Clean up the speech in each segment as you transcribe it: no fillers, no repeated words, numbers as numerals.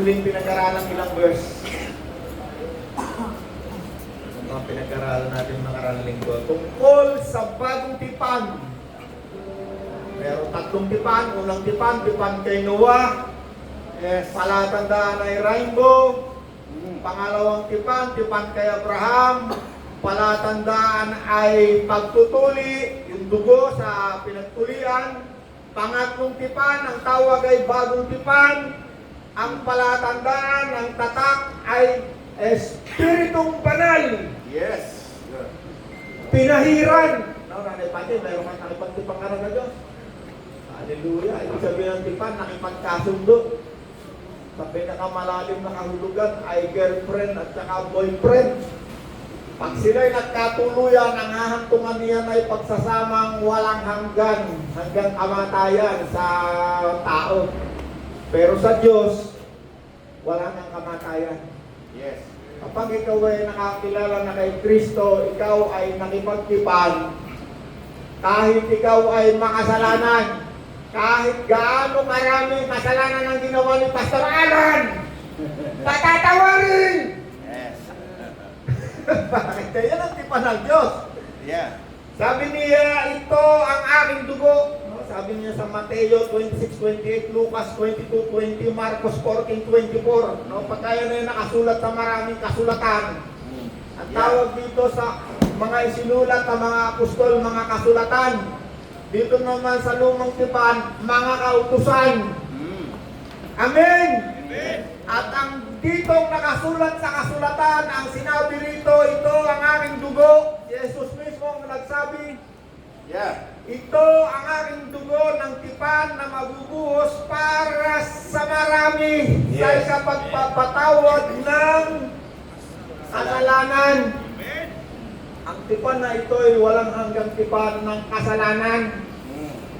huling pinag-aralan ilang verse? Mga pinag-aralan natin nakaraang linggo. Tungkol sa bagong tipan. Meron tatlong tipan. Unang tipan, tipan kay Noah. Palatandaan ay rainbow. Pangalawang tipan, tipan kay Abraham. Palatandaan ay pagtutuli, yung dugo sa pinagtulian. Pangatlong tipan, ang tawag ay bagong tipan. Ang palatandaan ng tatak ay Espiritong Banal. Yes. Pinahiran. No, Nanay Pati, mayroon kang nakipagtipangaran na Diyos. Hallelujah. Ibig sabihin ng tipan, nakipagkasundo. Sa pinakamalalim na kahulugan ay girlfriend at saka boyfriend. Pag sila'y nagkatuluyan, ang hahantungan niya ay pagsasamang walang hanggan kamatayan sa tao. Pero sa Diyos, wala nang kamatayan. Yes. Kapag ikaw ay nakakilala na kay Kristo, ikaw ay nakipagtipan. Kahit ikaw ay makasalanan, kahit gaano maraming kasalanan ang ginawa ni Pastor Alan, patatawarin! Yes. Bakit? Kaya ang tipan ng Diyos. Yeah. Sabi niya, ito ang aking dugo. No? Sabi niya sa Mateo 26:28, Lucas 22:20, Marcos 14:24. No? Pagkaya na yun nakasulat sa maraming kasulatan. Ang tawag dito sa mga isinulat ng mga apostol, mga kasulatan. Dito naman sa lumang tipan, mga kautusan. Amen! Amen. At ang dito nakasulat sa kasulatan, ang sinabi rito, ito ang aking dugo. Si Jesus mismo ang nagsabi, Yeah. ito ang aking dugo ng tipan na mabubuhos para sa marami sa Yes. ikapagpapatawad ng kasalanan. Amen. Ang tipan na ito ay walang hanggang tipan ng kasalanan.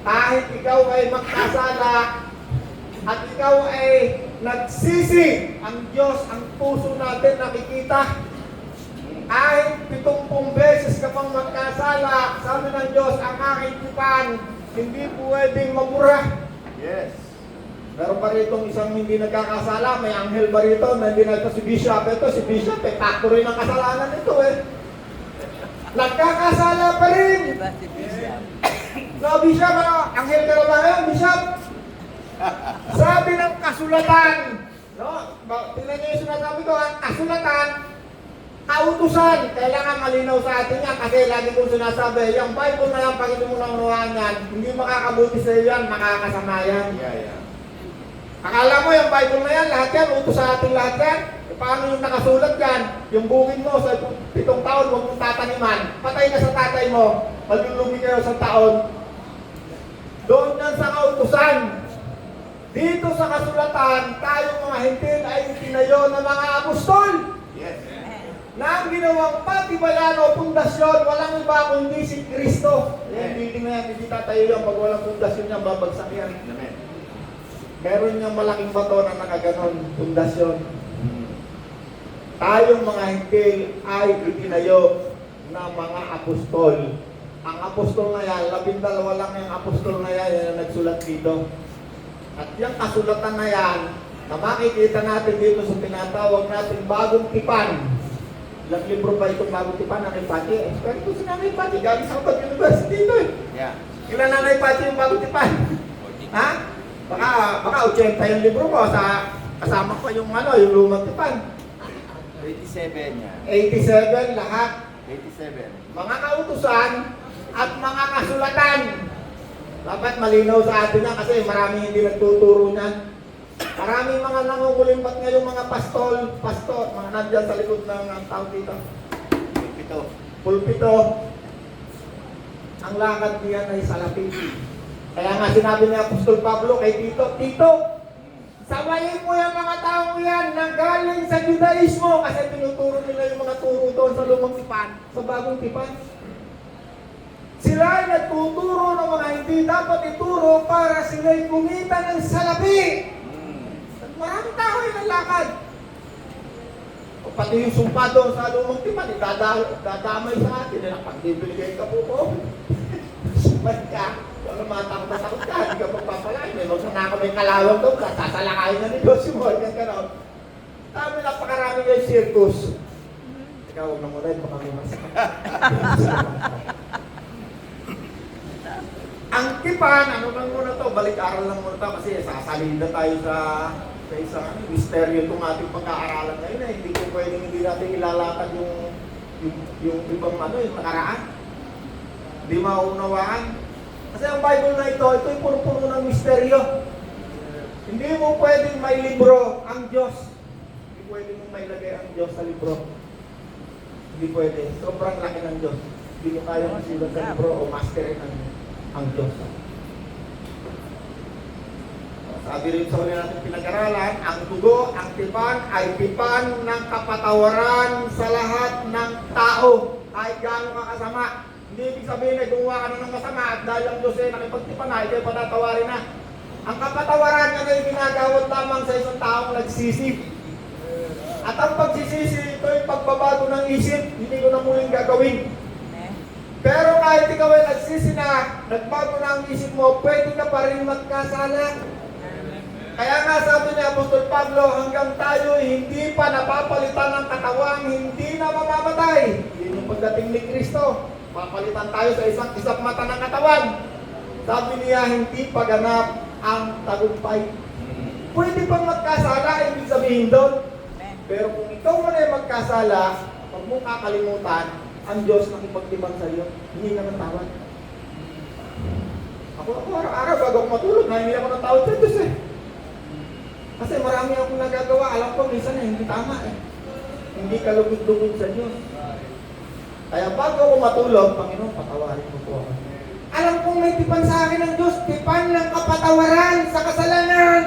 Kahit ikaw ay magkasala at ikaw ay nagsisi, ang Diyos, ang puso natin nakikita. Kahit 70 beses ka pang magkasala, sabi ng Diyos, ang aking tipan, hindi pwedeng mabura. Yes. Pero pa ritong isang hindi nagkakasala, may anghel ba rito na hindi nagka si Bishop? Ito, si Bishop, factory ng kasalanan ito Nagkakasala pa rin. Diba si Bishop? No, Bishop, anghel ka na ba ngayon, Bishop? Sabi ng kasulatan, no? Tingnan niyo yung sinasabi ko, ang kasulatan, kautusan, kailangan malinaw sa atin yan kasi lagi kong sinasabi, yung Bible na yan, pag hindi mo naunuhan yan, hindi makakabuti sa iyo yan, makakasama yan. Yeah. Akala mo yung Bible na yan, lahat yan, utos sa ating lahat yan. E paano yung nakasulat yan? Yung bukid mo sa 7 taon, huwag mong tataniman. Patay ka sa tatay mo, malulugi kayo sa taon. Doon yan sa kautusan. Dito sa kasulatan, tayong mga hintil ay itinayo ng mga apostol. Yes. Na ang ginawang patibayan o pundasyon, walang iba kundi si Kristo. Yan, building na yan, hindi tatayo yan. Pag walang pundasyon niya, babagsak yan. Amen. Meron niyang malaking bato na nakaganon, pundasyon. Tayong mga hintil ay itinayo ng mga apostol. Ang apostol na yan, 12 lang yung apostol na yan, yung nagsulat dito. At yung kasulatan na yan, na makikita natin dito sa tinatawag natin bagong tipan. Ilang libro pa itong bagong tipan, Nanay Pati? Pero si Nanay Pati, galing sa Harvard University dito Yeah. Ilan Nanay Pati yung bagong tipan? Ha? Baka 80 yung libro mo, kasama pa yung yung lumang tipan. 87 niya. 87 lahat. 87. Mga kautusan at mga kasulatan. Dapat malinaw sa atin yan kasi maraming hindi nagtuturo niyan. Maraming mga nangungulimbat ngayong mga pastor, mga nandyan sa likod ng tao dito. Ito. Pulpito. Ang lakad niyan ay salapi. Kaya nga sinabi ni Apostol Pablo kay Tito, sabayin mo yung mga taong yan na galing sa Judaismo kasi tinuturo nila yung mga turo doon sa lumang tipan, sa bagong tipan. Sila ay nagtuturo ng mga hindi dapat ituro para sila'y kumita ng salapi. Maraming tao ay nalakad. O pati yung sumpa doon sa lumang tipan, dadamay sa atin. Pag bibigay ka po ko, sumat ka. matakot na takot ka, hindi ka magpapalain. May magsana ka may kalawang doon, sasalakayin na ni Diyos yung mga gano'n. Dami napakarami yung circus. Ikaw, huwag na mo rin, baka may masakit. Ang tipan, ano lang muna to, balik-aral lang muna to kasi sasalida tayo sa isang misteryo itong ating pagkaaralan ngayon eh. Hindi ko pwedeng hindi natin ilalakad yung ibang yung nakaraan. Hindi maunawaan. Kasi ang Bible na ito ay puro-puro ng misteryo. Hindi mo pwedeng may libro ang Diyos. Hindi pwedeng mo may lagay ang Diyos sa libro. Hindi pwede. Sobrang laki ng Diyos. Hindi mo kaya masulat sa libro o masterin ang Diyos. Sabi rin sa huli natin pinag-aralan, ang dugo, ang tipan ay tipan ng kapatawaran sa lahat ng tao. Kahit gaano ka kasama. Hindi ibig sabihin na gumawa ka na ng masama at dahil ang Diyos ay nakipagtipan na, ikaw patatawarin na. Ang kapatawaran niya ay ginagawad lamang sa isang taong nagsisi. At ang pagsisisi, ito ay pagbabago ng isip, hindi ko na muling gagawin. Pero kahit ikaw ay nagsisi na, nagbago na ang isip mo, pwede ka pa rin magkasala. Kaya nga sabi ni Apostol Pablo, hanggang tayo hindi pa napapalitan ng katawang hindi na mamamatay. Yun yung pagdating ni Kristo. Papalitan tayo sa isang mata ng katawan. Sabi niya, hindi pa ganap ang tagumpay. Pwede pang magkasala, ibig sabihin doon. Pero kung ikaw man ay magkasala, huwag mong kakalimutan, ang Diyos nakipagtiman sa iyo, hindi naman tawad. Ako araw-araw bago ako matulog, hindi ako ng tawad sa Diyos eh. Kasi marami akong nagagawa, alam ko minsan na hindi tama eh. Hindi ka lugod-lugod sa Diyos. Kaya bago ako matulog, Panginoon, patawarin mo po ako. Alam kong may tipan sa akin ng Diyos, tipan ng kapatawaran sa kasalanan.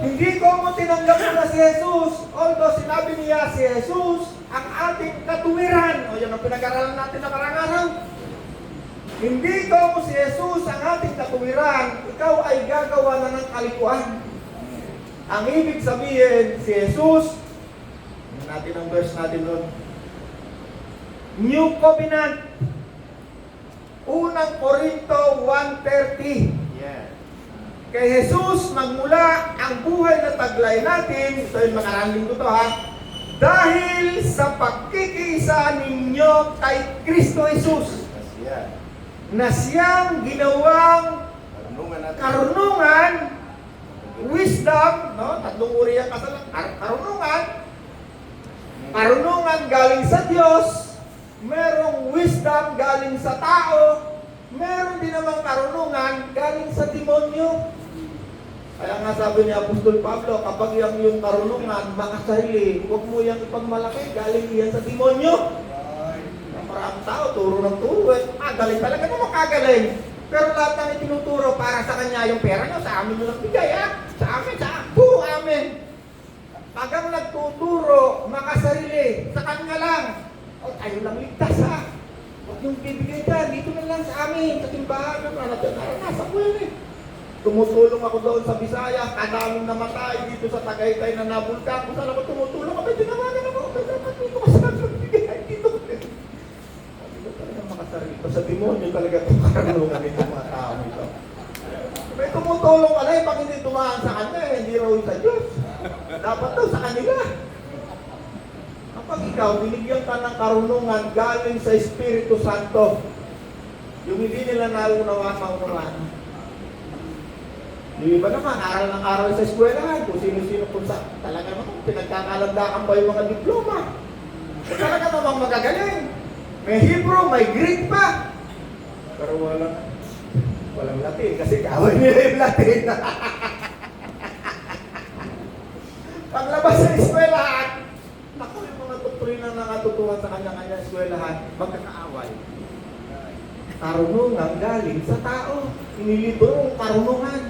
Hindi ko mo tinanggap na si Jesus, although sinabi niya si Jesus, ang ating katuwiran. O yan ang pinag-aralan natin na karang-araw. Hindi ko mo si Jesus, ang ating katuwiran, ikaw ay gagawa na ng kalikuan. Ang ibig sabihin, si Jesus, natin ang verse natin doon. New Covenant. Unang Korinto 1:30. Yeah. Kay Jesus magmula ang buhay na taglay natin, ito yung makarangin ko to ha, dahil sa pagkikiisa ninyo kay Kristo Jesus, Yeah. na siyang ginawang Karunungan natin. karunungan, wisdom, no? Tatlong uri ang karunungan galing sa Diyos, merong wisdom galing sa tao, meron din namang karunungan galing sa demonyo. Kaya nga sabi ni Apostol Pablo, kapag yung karunungan makasarili, huwag mo yung ipagmalaki, galing yan sa demonyo. Maraming tao, turo ng turo eh. Galing talaga mo makagaling. Pero lahat ng itinuturo para sa kanya yung pera nyo, sa amin nyo lang bigay ha. Sa amin, puro amin. Pag ang nagtuturo, makasarili, sa kanya lang. O tayo lang ligtas ha. Huwag yung bibigay dyan, dito na lang sa amin, sa timbahan ng naranasan ko yun eh. Tumutulong ako doon sa Bisaya, kadaming namatay dito sa Tagaytay na nabulkan. Kung saan ako tumutulong, may tinawagan ako. Dapat dito ka saan magbigay dito. Dito talaga makasarili. Sa demonyo talaga itong karunungan itong mga tao nito. May tumutulong ka na pag hindi tumahan sa kanya, hindi raw sa Diyos. Dapat daw sa kanila. Kapag ikaw, binigyan ka ng karunungan galing sa Espiritu Santo, yung hindi nila maunawaan. Di ba naman, aral ng aral sa eskwelahan, kung sino-sino kung sa talaga naman, pinagkakalandakan ba yung mga diploma? Kung talaga namang magagaling. May Hebrew, may Greek pa. Pero walang Latin, kasi kaway nila yung Latin. Paglabas sa eskwelahan, naku yung mga doktrina na natutuhan sa kanya-kanya eskwelahan, magkakaaway. Karunungan galing sa tao. Inilibro ang karunungan.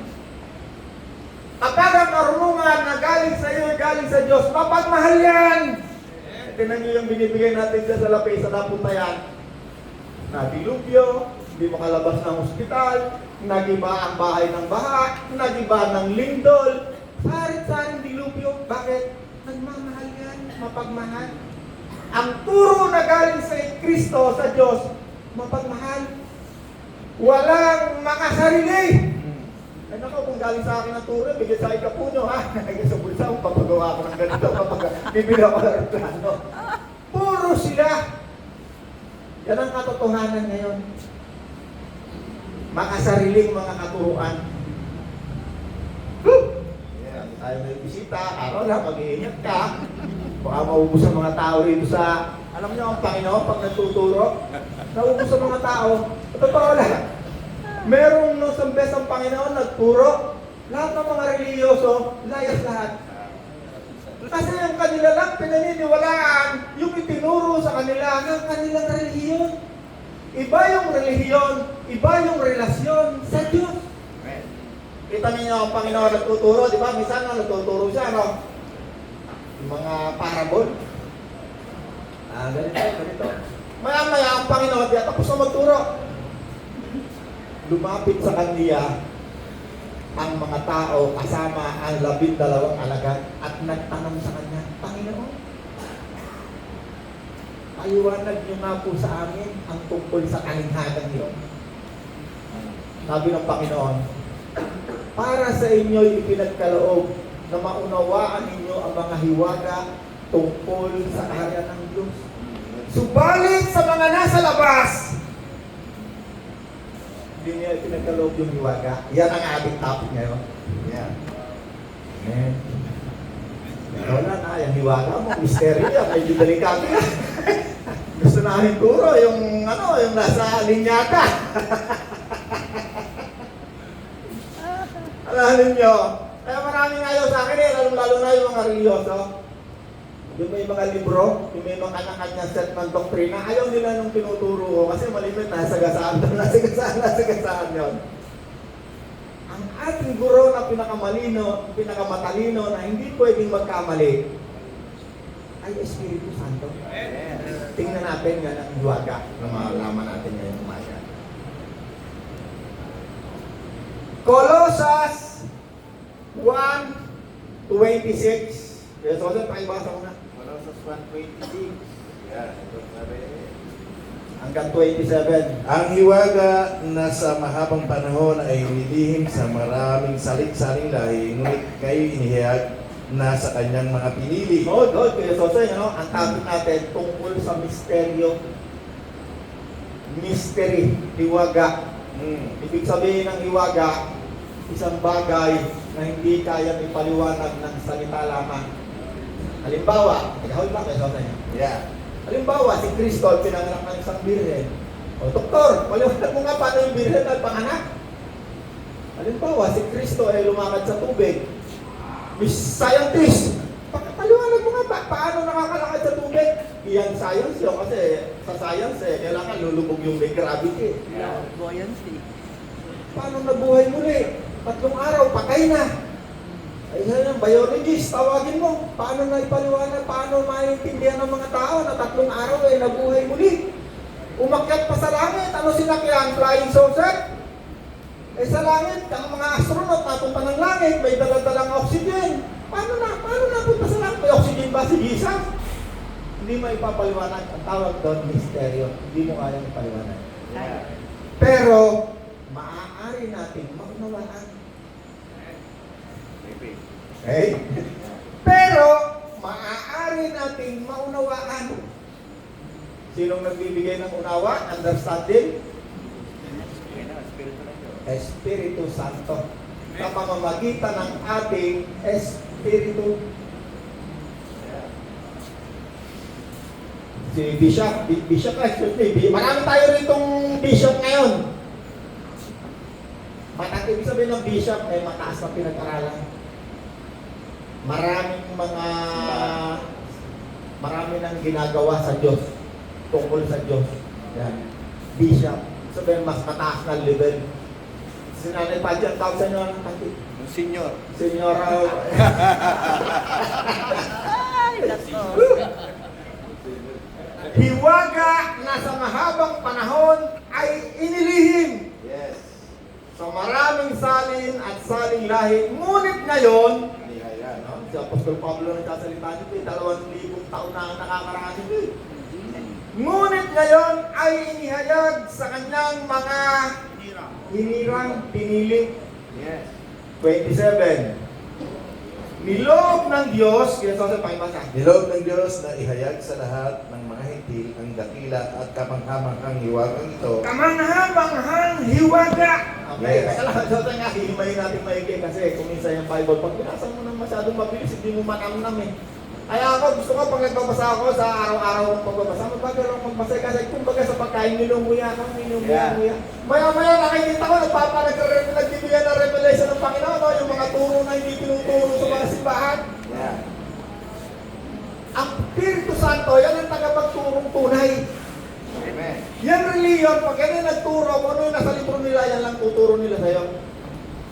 Kapag ang karunungan na galing sa iyo, galing sa Diyos, mapagmahal yan. Tingnan nyo yung binibigay natin dyan sa lapay sa Napuntayan. Nadilubyo, hindi makalabas ng ospital, nagiba ang bahay ng baha, nagiba ng lindol, sarit-saring dilubyo. Bakit? Nagmamahal yan, mapagmahal. Ang turo na galing sa Kristo, sa Diyos, mapagmahal. walang makasarili. Ay nako, kung galing sa akin ang turo, bigyan sa akin kapuno, ha? Ay sa bulsa, kung papagawa ko ng ganito, bibili ako ng aeroplano. Puro sila. Yan ang katotohanan ngayon. Makasariling mga katuruan. Yan, tayo may bisita, araw lang, mag-iingat ka. Baka maubos ang mga tao rito sa, alam niyo ang Panginoon, pag nagtuturo, naubos ang mga tao. Totoo lang. Merong no sambes ang Panginoon nagturo, lahat ng mga reliyoso, layas lahat. Kasi yung kanila lang pinaniniwalaan, yung itinuro sa kanila ng kanilang relihiyon. Iba yung relihiyon, iba yung relasyon sa Diyos. Kita niyo ang Panginoon nagtuturo, di ba? Minsan nagtuturo siya, no? Yung mga parable. Ganito. Maya-maya ang Panginoon, di tapos na magturo. Lumapit sa kanya ang mga tao kasama ang 12 alagad at nagtanong sa kanya, Panginoon, paliwanag niyo nga po sa amin ang tungkol sa kalinghagan niyo. Sabi ng Panginoon, para sa inyo ipinagkaloob na maunawaan ninyo ang mga hiwaga tungkol sa kaharian ng Diyos. Subalit sa mga nasa labas, hindi niya pinagkaloob yung hiwaga. Yan ang ating topic ngayon. Yan. Amen. Wala na, yung hiwaga mo, misteryo yan, medyo delikado yan. Gusto namin turo yung, yung nasa linyata. Alam niyo, kaya maraming ayaw sa akin lalo na yung mga religyoso. Yung may mga libro, yung may mga kanya-kanya set ng doktrina, ayaw nila nung tinuturo ko kasi malimit, nasagasaan yun. Ang ating guro na pinakamatalino na hindi pwedeng magkamali ay Espiritu Santo. Tingnan natin nga ang hiwaga na malalaman natin ngayong umaga. Colossus 1:26. Yes, so pakibasa ko na. Colossus 1:26. Yan, ito sabi. Hanggang 27. Ang hiwaga na sa mahabang panahon ay nilihim sa maraming saling-saling lahi, ngunit kayo inihayag na sa kanyang mga pinili. Good. Kaya so ang topic natin tungkol sa misteryo. Mystery, hiwaga. Ibig sabihin ng hiwaga, isang bagay na hindi kaya ipaliwanag ng salita lamang. Halimbawa, ikaw lang kayo sa inyo. Yeah. Halimbawa, si Kristo pinanganak ng isang birhen. O, doktor, paliwanag mo nga paano yung birhen ay panganak. Halimbawa, si Kristo ay lumakad sa tubig. Miss Scientist, paliwanag mo nga paano nakakalakad sa tubig. Iyan science yun kasi sa science kailangan lulubog yung may gravity. Yeah, buoyancy. Paano nabuhay muli? 3 araw, patay na. Ay, yan, biologist, tawagin mo. Paano na ipaliwanag, paano maintindihan ng mga tao na 3 araw ay nabuhay muli? Umakyat pa sa langit, ano sinakyan? Flying saucer? Eh sa langit, ang mga astronaut napunta ng langit, may daladalang oxygen. Paano napunta sa langit? May oxygen ba si Jesus? Hindi mo ipapaliwanag. Ang tawag doon, misteryo. Hindi mo kayang ipaliwanag. Yeah. Pero, maaari natin maunawaan. Maybe. Okay? Pero, maaari nating maunawaan. Sinong nagbibigay ng unawa? Understanding? Espiritu Santo. Sa pamamagitan ng ating Espiritu. Si Bishop, marami tayo ritong Bishop ngayon. Ibig sabihin ng Bishop ay mataas na pinag-aralan. Marami nang ginagawa sa Diyos, tungkol sa Diyos. Yan. Bishop. Sabihin mas mataas na level. Si Nanay Paddy, ang tawag sa inyo ng kanti? Senior. Senyora. Ay, nako. Hiwaga na sa mahabang panahon ay inilihim Yes. sa maraming salin at saling lahi. Ngunit ngayon, Nihaya, no? si Apostol Pablo nagsasalita nito, 2,000 taon na ang nakakaraan nito. Ngunit ngayon ay inihayag sa kanyang mga hinirang, pinili. Yes. 27. Niloob ng Diyos, kaya sa pakibasa. Niloob ng Diyos na ihayag sa lahat ng mga hintil ang dakila at kapanghamanghang hiwagang ito. Kamanghamanghang hiwaga. Okay, Yes. kaya lang, so nga, hihimayin natin maigi kasi kung minsan yung Bible, pag binasa mo nang masyadong mabilis, hindi mo manamnam eh. Kaya ako, gusto ko pag nagbabasa ako sa araw-araw ng pagbabasa, magbagal ako magbasa kasi kumbaga sa pagkain, ninunguya ka, ninunguya. Maya-maya nakikita ko, nagbibigyan ng revelation ng Panginoon, no? Yung mga turo na hindi tinuturo sa mga simbahan. Yeah. Ang Espiritu Santo, yan ang tagapagturong tunay. Amen. Yan reliyon, pag yan ay nagturo, kung ano yung nasa libro nila, yan lang tuturo nila sa'yo.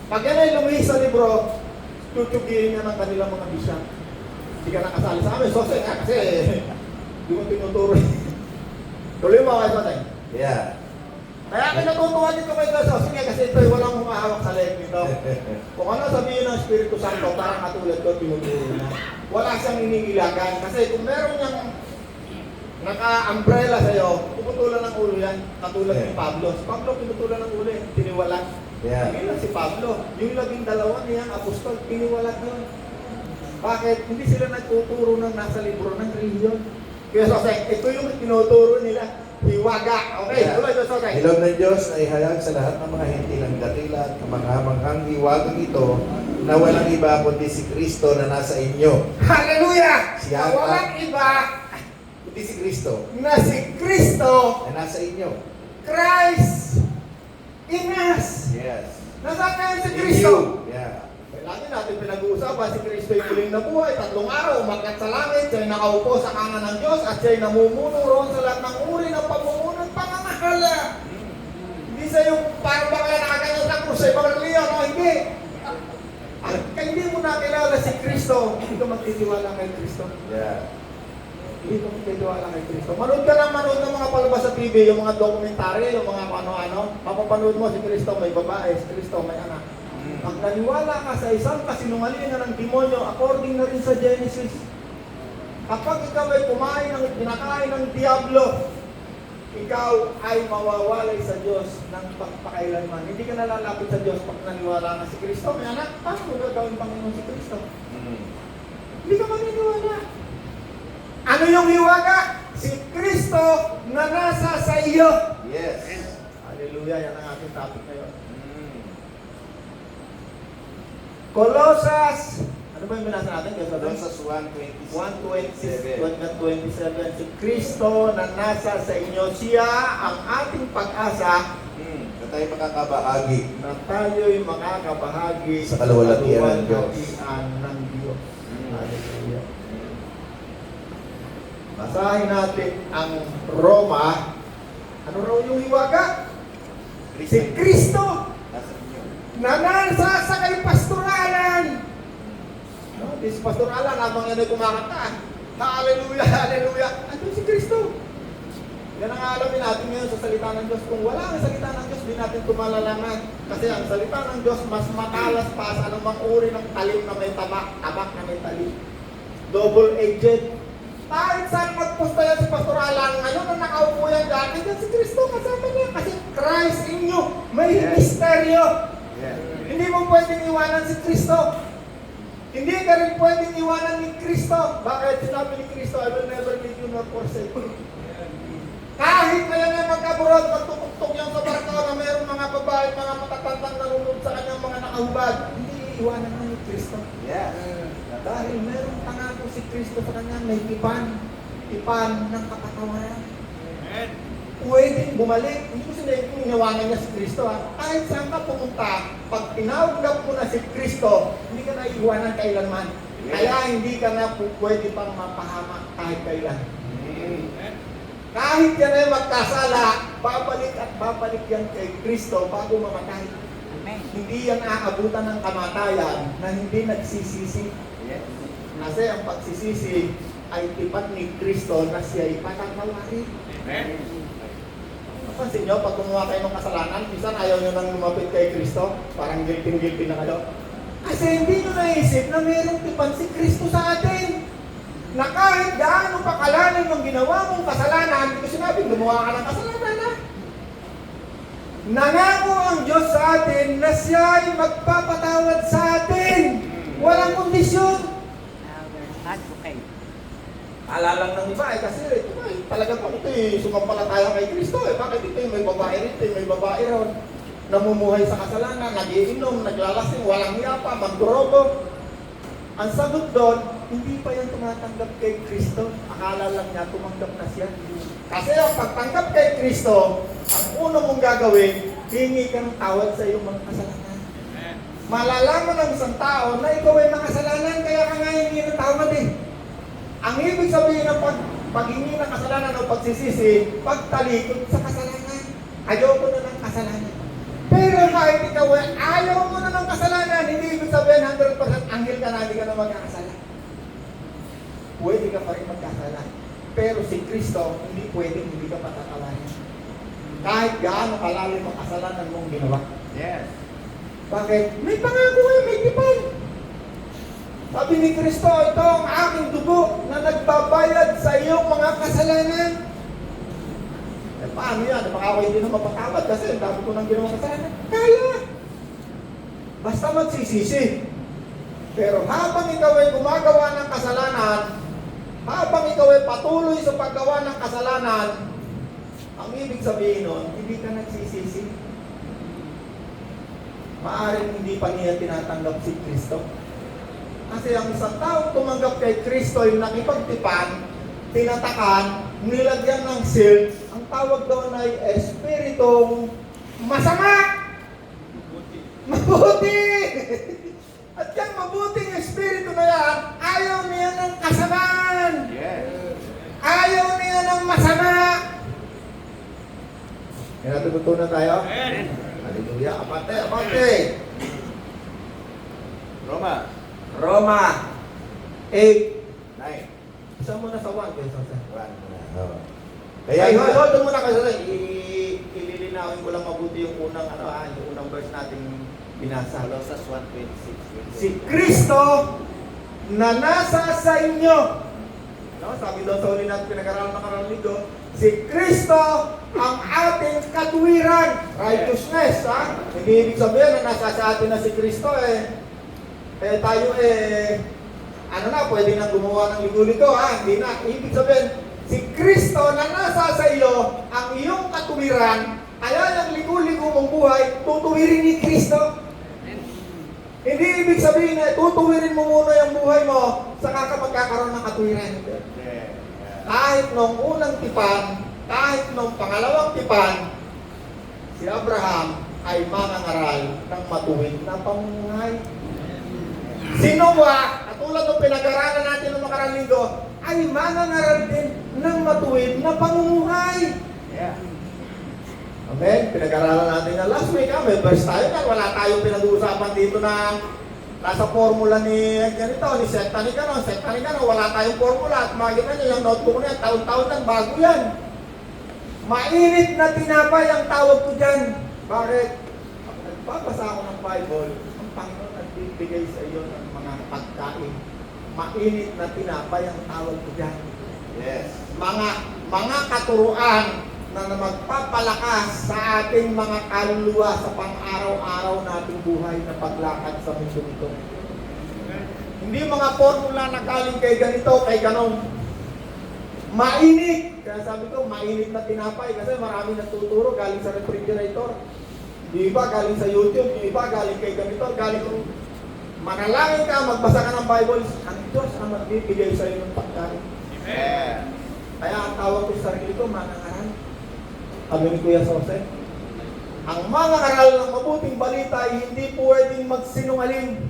Pag yan ay lumihis sa libro, tutugiin niya ng kanilang mga bisya. Hindi ka nakasali sa amin, Sose, kasi hindi mo tinuturo. Tuloy mo kayo, Sose. Yeah. Kaya kinatutuwa din ko kayo, Sose, kasi ito'y walang humahawak sa leg nito. Kung ano sabihin ng Espiritu Santo, parang katulad ko, tinuturo na. Wala siyang iniilagan. Kasi kung meron niyang naka-umbrella sa'yo, puputulan ng ulo yan. Katulad ni Pablo. Si Pablo pinutulan ng ulo, tiniwalat. Yeah. Hindi lang si Pablo. Yung 12 niyang apostol, tiniwalat yun. Bakit? Hindi sila nagtuturo ng nasa libro ng reliyon. Kaya Sose, ito yung tinuturo nila. Hiwaga. Okay, Yeah. tuloy, Sose. Niloob ng Diyos na ihayag sa lahat ng mga hintil ang dakila at kamanghamanghang hiwagang ito na walang iba kundi si Kristo na nasa inyo. Hallelujah! Siya Na walang iba Kundi si Kristo na si Kristo, na nasa inyo. Christ, in us. Yes. Nasaan ngayon si In Kristo? you. Yeah. Lagi natin pinag-uusapan si Kristo yung muling nabuhay, 3 araw, umakyat sa langit, siya'y nakaupo sa kanan ng Diyos, at siya'y namumuno roon sa lahat ng uri ng pamumuno ng pamamahala. Hindi siya yung parang ba kaya nakaganyan sa krus, ay parang Leon, o hindi. At kaya hindi mo nakilala si Kristo, hindi ka magtitiwala kay Kristo. Yeah. Hindi ka magtitiwala kay Kristo. Manood ka ng ng mga palabas sa TV, yung mga dokumentary, yung mga ano-ano, mapapanood mo si Kristo may babae, si Kristo may anak. Pag naniwala ka sa isang kasinungalingan ng demonyo, according na rin sa Genesis, kapag ikaw ay kumain ng pinakain ng Diablo, ikaw ay mawawalay sa Diyos ng pagpakailanman. Hindi ka nalalapit sa Diyos pag naniwala ka si Kristo. May anak, paano mo gagawin Panginoon si Kristo? Hindi ka maniniwala. Ano yung hiwaga? Si Kristo na nasa sa iyo. Yes. Hallelujah, yan ang ating topic ngayon. Colossus, ano ba yung binasa natin? Colossus 1:27. 1:27. Si Kristo na nasa sa inyo, siya ang ating pag-asa Na tayo makakabahagi na tayo'y makakabahagi Sa kaluwalhatian ng Diyos. kaluwalhatian ng Diyos. Hallelujah. Basahin natin ang Roma. Ano raw yung hiwaga? Si Kristo nasa inyo. na nasa sa kay pastoralan. No, this pastoralan habang yan ay kumakanta. Hallelujah, hallelujah. Andun si Kristo. Yan ang alamin natin ngayon sa salita ng Diyos. Kung wala ang salita ng Diyos, di natin ito malalaman. Kasi ang salita ng Diyos mas matalas pa sa anumang uri ng talim na may tabak na may talim. Double-edged. Kahit saan magpusta yan si pastoralan, ngayon na nakaupo yan dyan, nandiyan si Kristo kasama niya. Kasi Christ in you, may misteryo. Yeah. Hindi mo pwedeng iwanan si Kristo. Hindi ka rin pwedeng iwanan ni Kristo. Bakit? Sinabi ni Kristo, I will never leave you nor forsake you. Kahit na yan ay magkaburod, magtutuktok yan sa barko na mayroong mga babae, mga matatandang nalunod sa kanyang mga nakahubad, hindi iiwanan na ni Kristo. Yeah. Dahil mayroong pangako si Kristo sa kanya, may tipan ng kapatawaran. Pwedeng bumalik. Hindi ko sinabing iniwanan niya si Kristo. Kahit saan ka pumunta, pag tinawag mo na si Kristo, hindi ka na iiwanan kailanman. Kaya hindi ka na pwede pang mapahamak kahit kailan. Kahit yan ay magkasala, babalik at babalik yan kay Kristo bago mamatay. Amen. Hindi yan aabutan ng kamatayan na hindi nagsisisi. Yes. Kasi ang pagsisisi ay tipat ni Kristo na siya ay patangmalari. Napansin nyo, pag gumawa kayo ng kasalanan, minsan ayaw nyo nang lumapit kay Kristo, parang guilty na kayo. Kasi hindi nyo naisip na mayroong tipan si Kristo sa atin. Na kahit gaano pa kalalim ang ginawa mong kasalanan, hindi ko sinabing gumawa ka ng kasalanan na. Nangako ang Diyos sa atin na siya ay magpapatawad sa atin. Walang kondisyon. Our advocate. Alalang ng iba kasi talaga po ito sumampalataya kay Kristo Bakit ito may babae rito, may babae ron. Namumuhay sa kasalanan, nagiinom, naglalasing, walang yapa, magdrogo. Ang sagot doon, hindi pa yan tumatanggap kay Kristo. Akala lang niya tumanggap na siya. Kasi ang pagtanggap kay Kristo, ang unang mong gagawin, hingi ka ng tawad sa iyong mga kasalanan. Malalaman ng isang tao na ikaw ay makasalanan, kaya ka nga hingi ng tawad eh. Ang ibig sabihin ng paghingi ng kasalanan o pagsisisi, pagtalikod sa kasalanan. Ayoko na ng kasalanan. Pero kahit ikaw ay ayaw mo na ng kasalanan, hindi ibig sabihin 100% anghel ka na, hindi ka na magkakasala. Pwede ka pa rin magkasala. Pero si Kristo, hindi pwedeng hindi ka patatawarin. Kahit gaano kalalim ang kasalanan mong ginawa. Yes. Bakit? May pangako kayo, may tipan. Sabi ni Kristo, ito ang aking dugo na nagbabayad sa iyong mga kasalanan. Eh paano yan? Baka ako hindi na mapatawad kasi ang dami ko nang ginawang kasalanan. Kaya! Basta magsisisi. Pero habang ikaw ay gumagawa ng kasalanan, habang ikaw ay patuloy sa paggawa ng kasalanan, ang ibig sabihin nun, hindi ka nagsisisi. Maaring hindi pa niya tinatanggap si Kristo. Kasi ang isang taong tumanggap kay Kristo yung nakipagtipan, tinatakan, nilagyan ng seal, ang tawag doon ay espiritong masama! Mabuti! At yung mabuting espiritu na yan, ayaw niya ng kasamaan! Yes. Ayaw niya ng masama! Kaya natutunan tayo? Amen. Hallelujah! Apante, apante! Roma 8. 9. Isa muna sa 1 kayo sa 1 muna. Oo. Kaya Kaya hold on muna kayo sa ililinawin ko lang mabuti yung unang verse nating binasa. Colossus 1:26. Si Kristo na nasa sa inyo. No, sabi daw sa uli natin pinag-aralan ng karang linggo, si Kristo ang ating katuwiran. Righteousness, ha? Hindi ibig sabihin na nasa sa atin na si Kristo eh. Kaya tayo pwede na gumawa ng ligo-ligo, ha? Hindi na. Ibig sabihin, si Kristo na nasa sa iyo, ang iyong katuwiran, kaya yung ligo-ligo mong buhay, tutuwirin ni Kristo. Hindi ibig sabihin na tutuwirin mo muna yung buhay mo, saka ka magkakaroon ng katuwiran. Yeah. Kahit nung unang tipan, kahit nung pangalawang tipan, si Abraham ay mangangaral ng matuwid na pamumuhay. Si Noah, katulad ng pinag-aralan natin noong nakarang linggo, ay mangangaral din ng matuwid na pamumuhay. Yeah. Amen? Pinag-aralan natin na last week, may verse tayo na wala tayong pinag-uusapan dito na nasa formula ni ganito, ni Sekta ni Kano, wala tayong formula at makikita nyo yung notebook na yan, taon-taon lang, bago yan. Mainit na tinapay ang tawag ko dyan. Bakit? Pag nagbabasa ako ng Bible, ang Panginoon nagbibigay sa iyo ng mga pagkain. Mainit na tinapay ang tawag ko dyan. Yes. Mga katuruan na magpapalakas sa ating mga kaluluwa sa pang-araw-araw nating buhay na paglakad sa mundo nito. Hindi mga formula na galing kay ganito, kay ganon. Mainit! Kaya sabi ko, mainit na tinapay kasi marami nagtuturo galing sa refrigerator. Di ba galing sa YouTube, di ba galing kay ganito, galing kung manalangin ka, magbasa ka ng Bible, ang Diyos ang magbibigay sa iyo ng pagkain. Amen. Kaya ang tawag ko sa sarili ko, manangaral. Sabi ni Kuya Jose, ang mga aral ng mabuting balita ay hindi pwedeng magsinungaling.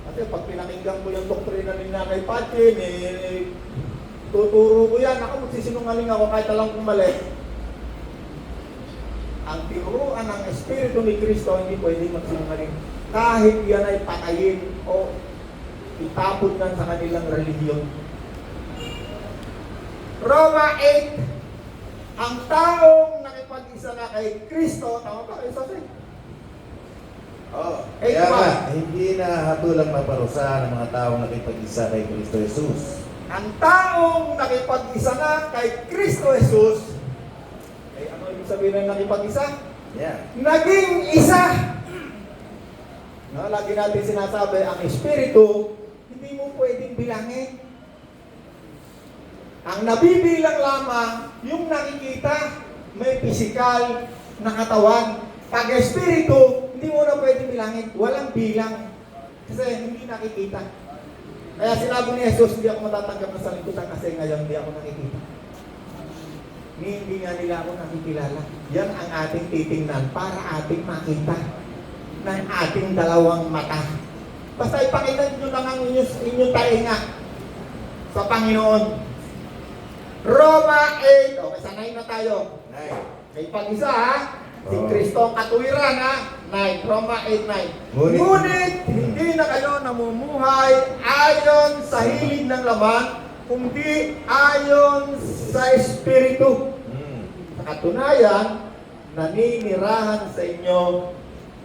Kasi pag pinakinggan ko yung doktrina ni Nanay Pachi, tuturo ko yan, ako magsisinungaling ako kahit alam kong mali. Ang tinuruan ng Espiritu ni Kristo hindi pwedeng magsinungaling. Kahit yan ay patayin o itapon yan sa kanilang relihiyon. Roma 8, ang taong nakipag-isa na kay Kristo, tama ba? Oh. Kaya nga, hindi na hatulang maparusahan ang mga taong nakipag-isa kay Kristo Jesus. Ang taong nakipag-isa na kay Kristo Jesus, ay ano yung sabihin ng nakipag-isa? Yeah. Naging isa. No, lagi natin sinasabi, ang Espiritu, hindi mo pwedeng bilangin. Ang nabibilang lamang, yung nakikita, may pisikal na katawan. Pag Espiritu, hindi mo na pwedeng bilangin. Walang bilang. Kasi hindi nakikita. Kaya sinabi ni Jesus, hindi ako matatanggap na sa lingkutan kasi ngayon hindi ako nakikita. Hindi nga nila ako nakikilala. Yan ang ating titingnan para ating makita ng ating dalawang mata. Basta ipakita nyo lang ang inyong tainga sa Panginoon. Roma 8. Okay, sanay na tayo. May pag-isa ha. Si Oh. Kristo ang katuwiran ha. 9. Roma 8:9. Ngunit hindi na kayo namumuhay ayon sa hilig ng laman, kundi ayon sa Espiritu. Sa katunayan, naninirahan sa inyo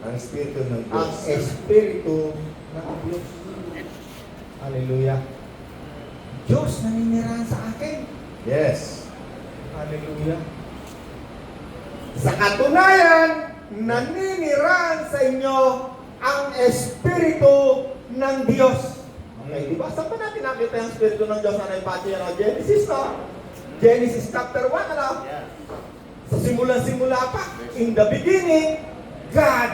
Ang Espiritu ng ang Diyos. Espiritu ng Diyos. Hallelujah. Diyos naninirahan sa akin. Yes. Hallelujah. Sa katunayan, naninirahan sa inyo ang Espiritu ng Diyos. Okay, di ba? Saan pa natin nakita yung Espiritu ng Diyos na naipati yan? Genesis, no? Genesis chapter 1, ano? Yeah. Sa simula-simula pa, in the beginning, God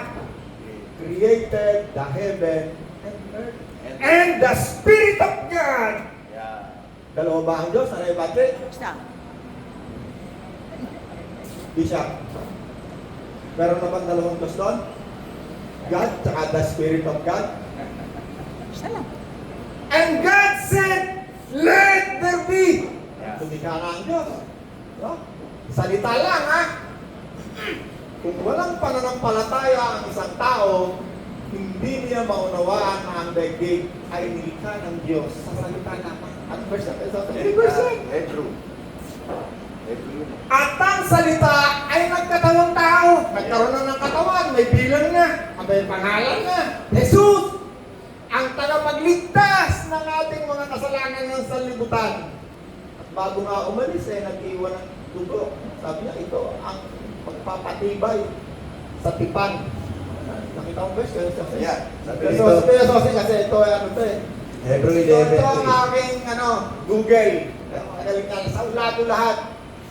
created the heaven and earth. And the Spirit of God. Yeah. Dalawa ba ang Diyos na naipati? Isa. Bishop. Meron naman dalawang Diyos doon? God, tsaka the Spirit of God. Isa lang. And God said, let there be. Yeah. Tumika nga ang Diyos. No? Salita lang, ha? Kung walang pananampalataya ang isang tao, hindi niya maunawaan na ang daigdig ay nilikha ng Diyos sa salita lamang. Ano verse na? Hebrew. Hebrew. At ang salita ay nagkatawang tao. Nagkaroon na ng katawan, may bilang na, may pangalan na. Jesus, ang tagapagligtas ng ating mga kasalanan ng sanlibutan. At bago nga umalis, nag-iwan ng dugo. Sabi niya, ito ang pagpapatibay sa tipan. Nakita mo ba? Yeah. Sabi Kasi dito, kasi ito ay ano ito eh. Hebrew Ito ang 11:3. aking Google. Magaling ka sa ulato lahat.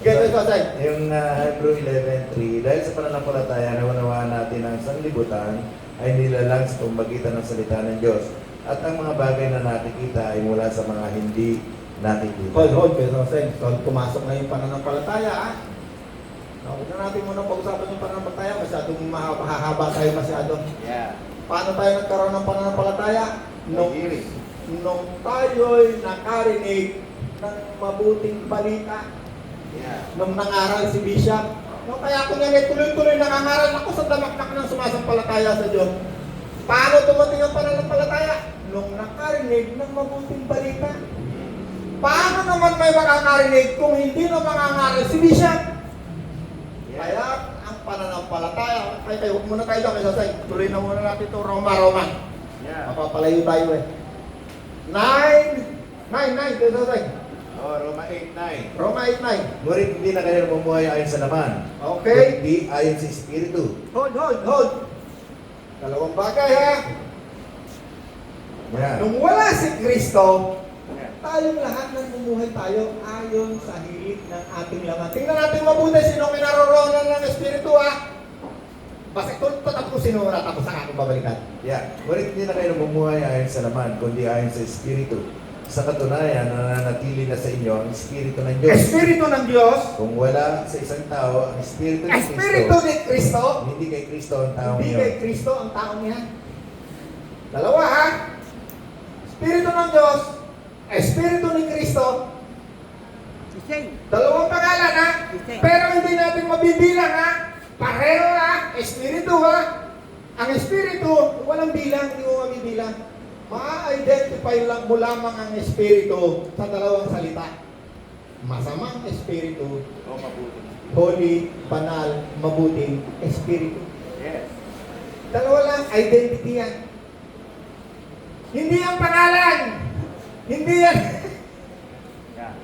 Ganito Jose. Yung Hebrew 11:3, dahil sa pananampalataya, naunawaan natin ang sanlibutan ay nilalang sa pamamagitan ng salita ng Diyos. At ang mga bagay na nakikita ay mula sa mga hindi nakikita. Hold, Jose. So, pumasok na yung pananampalataya, ah. Huwag na natin muna pag-usapan yung pananampalataya. Masyadong mahaba tayo masyado. Yeah. Paano tayo nagkaroon ng pananampalataya? Hearing. Nung tayo'y nakarinig ng mabuting balita. Yeah. Nung nangaral si Bishop. No, kaya ako nga tuloy-tuloy nangangaral ako sa damakdak ng sumasampalataya sa Diyos. Paano tumating ang pananampalataya? Nung nakarinig ng mabuting balita. Paano naman may makakarinig kung hindi na mangangaral si Bishop? Kaya ang pananampalataya, ay huwag muna tayo doon, kasi tuloy na muna natin ito, Roma. Yeah. Mapapalayo tayo eh. 9, Sasay. Oh, Roma 8:9. Roma 8:9. Ngunit hindi na kayo namumuhay ayon sa laman, Okay. kundi ayon sa Espiritu. Hold. Dalawang bagay ha. Yan. Nung wala si Kristo, Yeah. tayong lahat namumuhay tayo ayon sa hilig ng ating laman. Tingnan natin mabuti sino kinaroroonan ng Espiritu ha. Basta ito tatapusin mo na tapos ang aking babalikan. Yeah. Ngunit hindi na kayo namumuhay ayon sa laman, kundi ayon sa Espiritu. Sa katunayan, nananatili na sa inyo ang Espiritu ng Diyos. Espiritu ng Diyos, Kung wala sa isang tao ang Espiritu ng Espiritu Kristo, ni Kristo, hindi kay Kristo ang tao hindi niyo. kay Kristo ang taong yan. Dalawa ha. Espiritu ng Diyos, Espiritu ni Kristo, The same. dalawang pangalan ha. Pero hindi natin mabibilang ha. Pareho ha. Espiritu ha. Ang Espiritu, walang bilang, hindi mo mabibilang. Ma-identify lang mo lamang ang Espiritu sa dalawang salita. Masamang Espiritu, Oh, mabuti. holy, banal, mabuting Espiritu. Yes. Dalawa lang, identity yan. Hindi ang pangalan. Hindi yan. Yeah.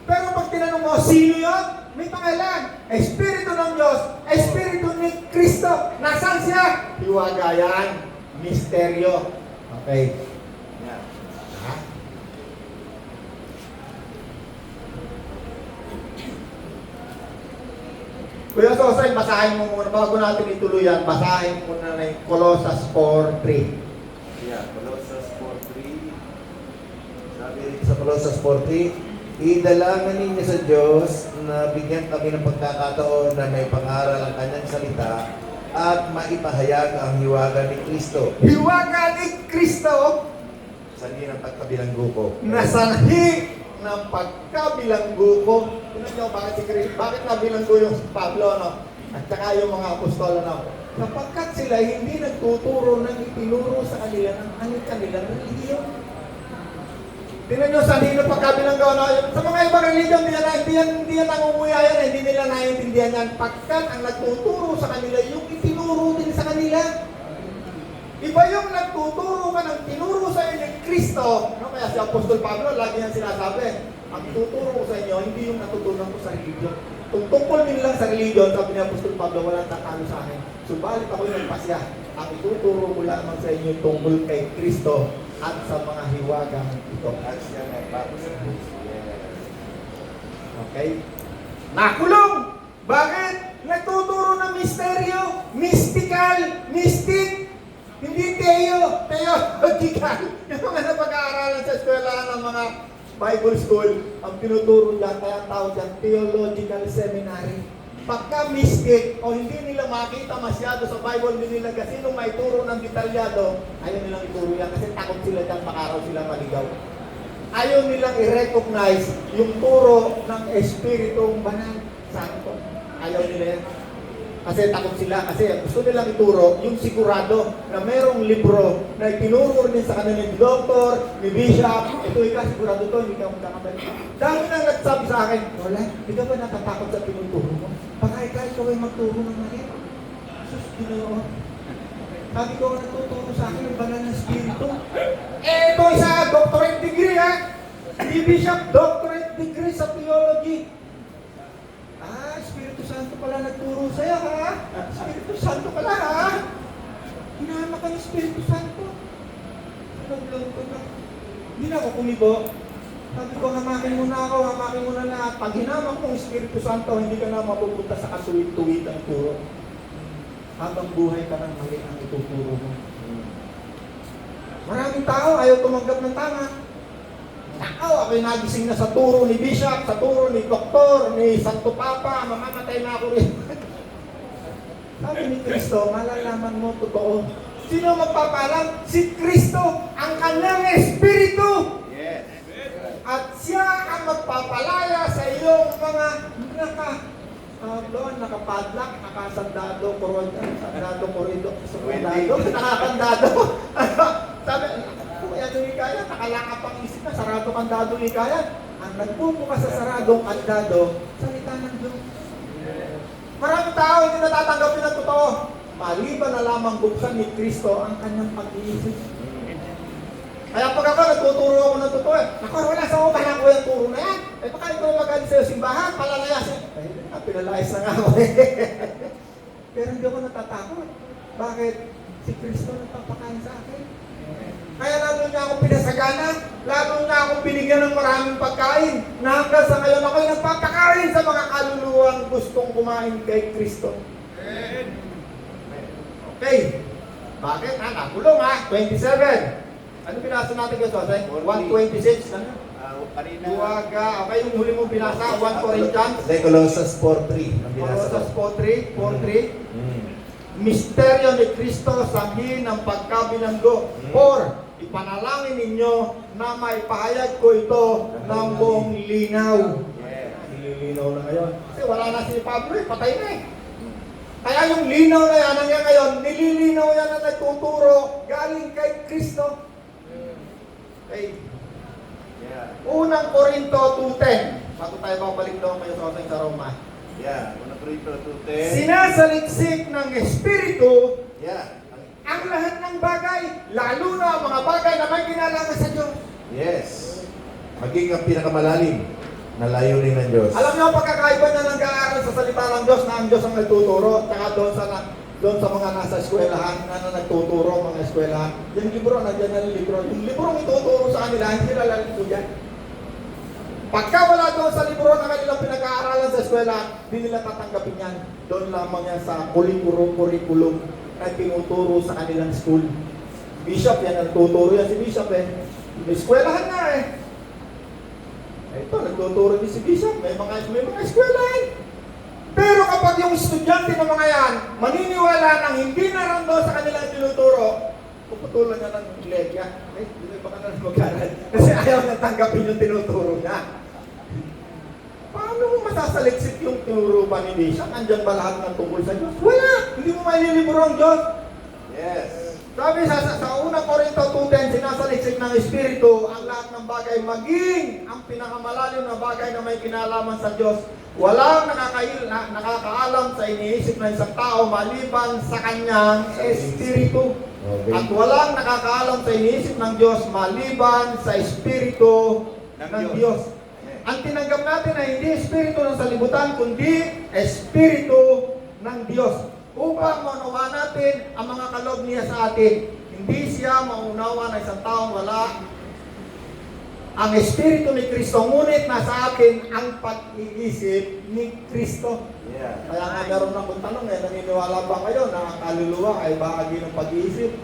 Pero pag tinanong mo, sino yun? May pangalan. Espiritu ng Diyos. Diyos, Espiritu ni Kristo. Nasaan siya? Hiwagayan, misteryo. Okay. Yeah. Ha? Kuya Sosay, basahin mo muna. Bago natin ituloy yan, basahin mo muna na yung Colossus 4:3. Yeah, Colossus 4:3. Sabi rin sa Colossus 4:3, idalangin ninyo sa Diyos na bigyan kami ng pagkakataon na may pangaral ang kanyang salita at maipahayag ang hiwaga ni Kristo Hiwaga ni Kristo, sa ng pagkabilanggo ko. nasanhi ng pagkabilanggo ko. Tingnan niyo bakit nabilanggo yung Pablo, no? At saka yung mga apostol, no? Sapagkat sila hindi nagtuturo ng itinuro sa kanila ng kanilang relihiyon. Tingnan nyo sa hindi ng pagkabilanggo, no? Sa mga ibang relihiyon, hindi yan nangunguya yan, hindi nila naiintindihan yan. Pagkat ang nagtuturo sa kanila, yung itinuro din sa kanila. Iba yung nagtuturo ka ng tinuro sa inyo ni Kristo, no? Kaya si Apostol Pablo, lagi yan sinasabi, ang tuturo ko sa inyo, hindi yung natutunan ko sa religion. Kung tungkol din lang sa religion, sabi ni Apostol Pablo, walang tatalo sa akin. Subalit ako yung nagpasya. Ang ituturo ko lamang sa inyo tungkol kay Kristo at sa mga hiwagang ito. At siya nagpapasabot. Okay? Nakulong! Bakit? Nagtuturo ng misteryo, mystical, mystic, hindi theological. Yung mga napag-aaralan sa eskwelahan ng mga Bible school, ang tinuturo dyan, kaya ang tawag dyan, theological seminary. Pagka mystic, o hindi nila makita masyado sa Bible, hindi nila kasi nung may turo ng detalyado, ayaw nilang ituro yan kasi takot sila dyan, makaraw sila maligaw. Ayaw nilang i-recognize yung turo ng Espiritong Banal. Santo. Ayaw nila yan. Kasi takot sila, kasi gusto nilang ituro yung sigurado na merong libro na itinuro din sa kanila ni doktor, ni bishop, ito ikaw sigurado to, hindi ka magkakamali. Dami nang nagsabi sa akin, wala, hindi ka ba natatakot sa tinuturo mo? Baka ikaw ay magturo ng mali. Sus, Ginoo. Sabi ko, nagtuturo sa akin yung banal na spirito. Ito isa, doctorate degree ha. Si bishop, doctorate degree sa theology. Espiritu Santo pala nagturo sa'yo, ha? Espiritu Santo pala, ha? Hinahamak ka ng Espiritu Santo. Naglungkot na. Hindi na ako kumibo. Sabi ko, hamakin mo na ako, hamakin mo na lahat. Pag hinamak mong Espiritu Santo, hindi ka na mapupunta sa katuwid-tuwid ang turo. Habang buhay ka ng mali ang ituturo mo. Maraming tao ayaw tumanggap ng tama. Ako'y nagising na sa turo ni Bishop, sa turo ni Doktor, ni Santo Papa, mamamatay na ako rin. Sabi ni Kristo, malalaman mo totoo. Sino magpapalam? Si Kristo, ang kanyang Espiritu. Yes. At siya ang magpapalaya sa iyong mga nakapadlock, nakasandado, korido, nakakandado. Sabi, kaya doon ikaya, nakalakap ang isip na, sarado kandado ikaya. Ang nagbubukas sa saradong kandado, salita ng Diyos. Maraming tao hindi natatanggapin ang totoo. Maliban na lamang buksan ni Kristo ang kanyang pag-iisip. Kaya pag ako, nagtuturo ako ng totoo Naku, wala sa upa lang ko yung turo na yan. Baka ikaw magaling sa'yo simbahan, palalayasin. Pinalayas na nga ako Pero hindi ako natatakot. Bakit? Si Kristo nagpapakain sa akin. Kaya lalo niya akong pinasagana, lalo niya akong binigyan ng maraming pagkain, na hanggang sa ngayon ako'y nagpapakain sa mga kaluluwang gustong kumain kay Kristo. Okay. Bakit? Nakulong 27. Ano binasa natin guys? 126. Ano? Kanina. Huwaga. Okay, yung huli mong binasa, 1 Corinthians. Colossus 4:3 ang binasa Colossus ko. 4:3. Misteryo ni Kristo, sanhi ng pagkabilanggo. 4. Ipanalangin ninyo na maipahayag ko ito ng buong linaw. Yes. Nililinaw na ngayon. Kasi wala na si Pablo patay na Kaya yung linaw na yan, hanggang ngayon, nililinaw yan na nagtuturo galing kay Kristo. Okay. Yeah. Unang Korinto 2:10. Bago tayo babalik doon kayo sa Roma. Yeah. 1 Corinto 2:10. Sinasaliksik ng Espiritu Yeah. ang lahat ng bagay, lalo na ang mga bagay na may kinalaman sa Diyos. Yes. Maging ang pinakamalalim. na layunin ng Diyos. Alam niyo ang pagkakaiba niya ng aaral sa salita ng Diyos na ang Diyos ang nagtuturo, tsaka doon sa mga nasa eskwelahan na nagtuturo, mga eskwelahan. Yung libro, nandiyan na yung libro. Yung libro ang ituturo sa kanila, hindi nila lalito dyan. Pagka wala doon sa libro na kanilang pinag-aaralan sa eskwelahan, hindi nila tatanggapin yan. Doon lamang yan sa curriculum na tinuturo sa kanilang school. Bishop, yan ang tuturo yan si Bishop eh. May eskwelahan na eh. Ito, nagtuturo din si Bishop. May mga eskwelahan. Pero kapag yung estudyante ng mga yan, maniniwala nang hindi na doon sa kanilang tinuturo, puputulan niya ng legya. Hindi ba ka na mag-aral? Kasi ayaw na tanggapin yung tinuturo niya. Paano mo masasaliksik yung tinuro pa ni Bishop? Andyan ba lahat ng tungkol sa Diyos? Wala! Hindi mo maililibro ang Diyos. Yes. Sabi sa unang Korinto 2:10, sinasaliksik ng Espiritu ang lahat ng bagay, maging ang pinakamalalim na bagay na may kinalaman sa Diyos. Walang nakakaalam sa iniisip ng isang tao maliban sa kanyang Espiritu. Okay. At walang nakakaalam sa iniisip ng Diyos maliban sa Espiritu ng Diyos. Ang tinanggap natin ay hindi Espiritu ng salibutan, kundi Espiritu ng Diyos. Upang maunawa natin ang mga kaloob niya sa atin. Hindi siya maunawa ng isang taong wala ang Espiritu ni Kristo, ngunit nasa atin ang pag-iisip ni Kristo. Yeah. Kaya nga meron akong tanong naniniwala ba kayo na ang kaluluwa ay bahagi ng pag-iisip?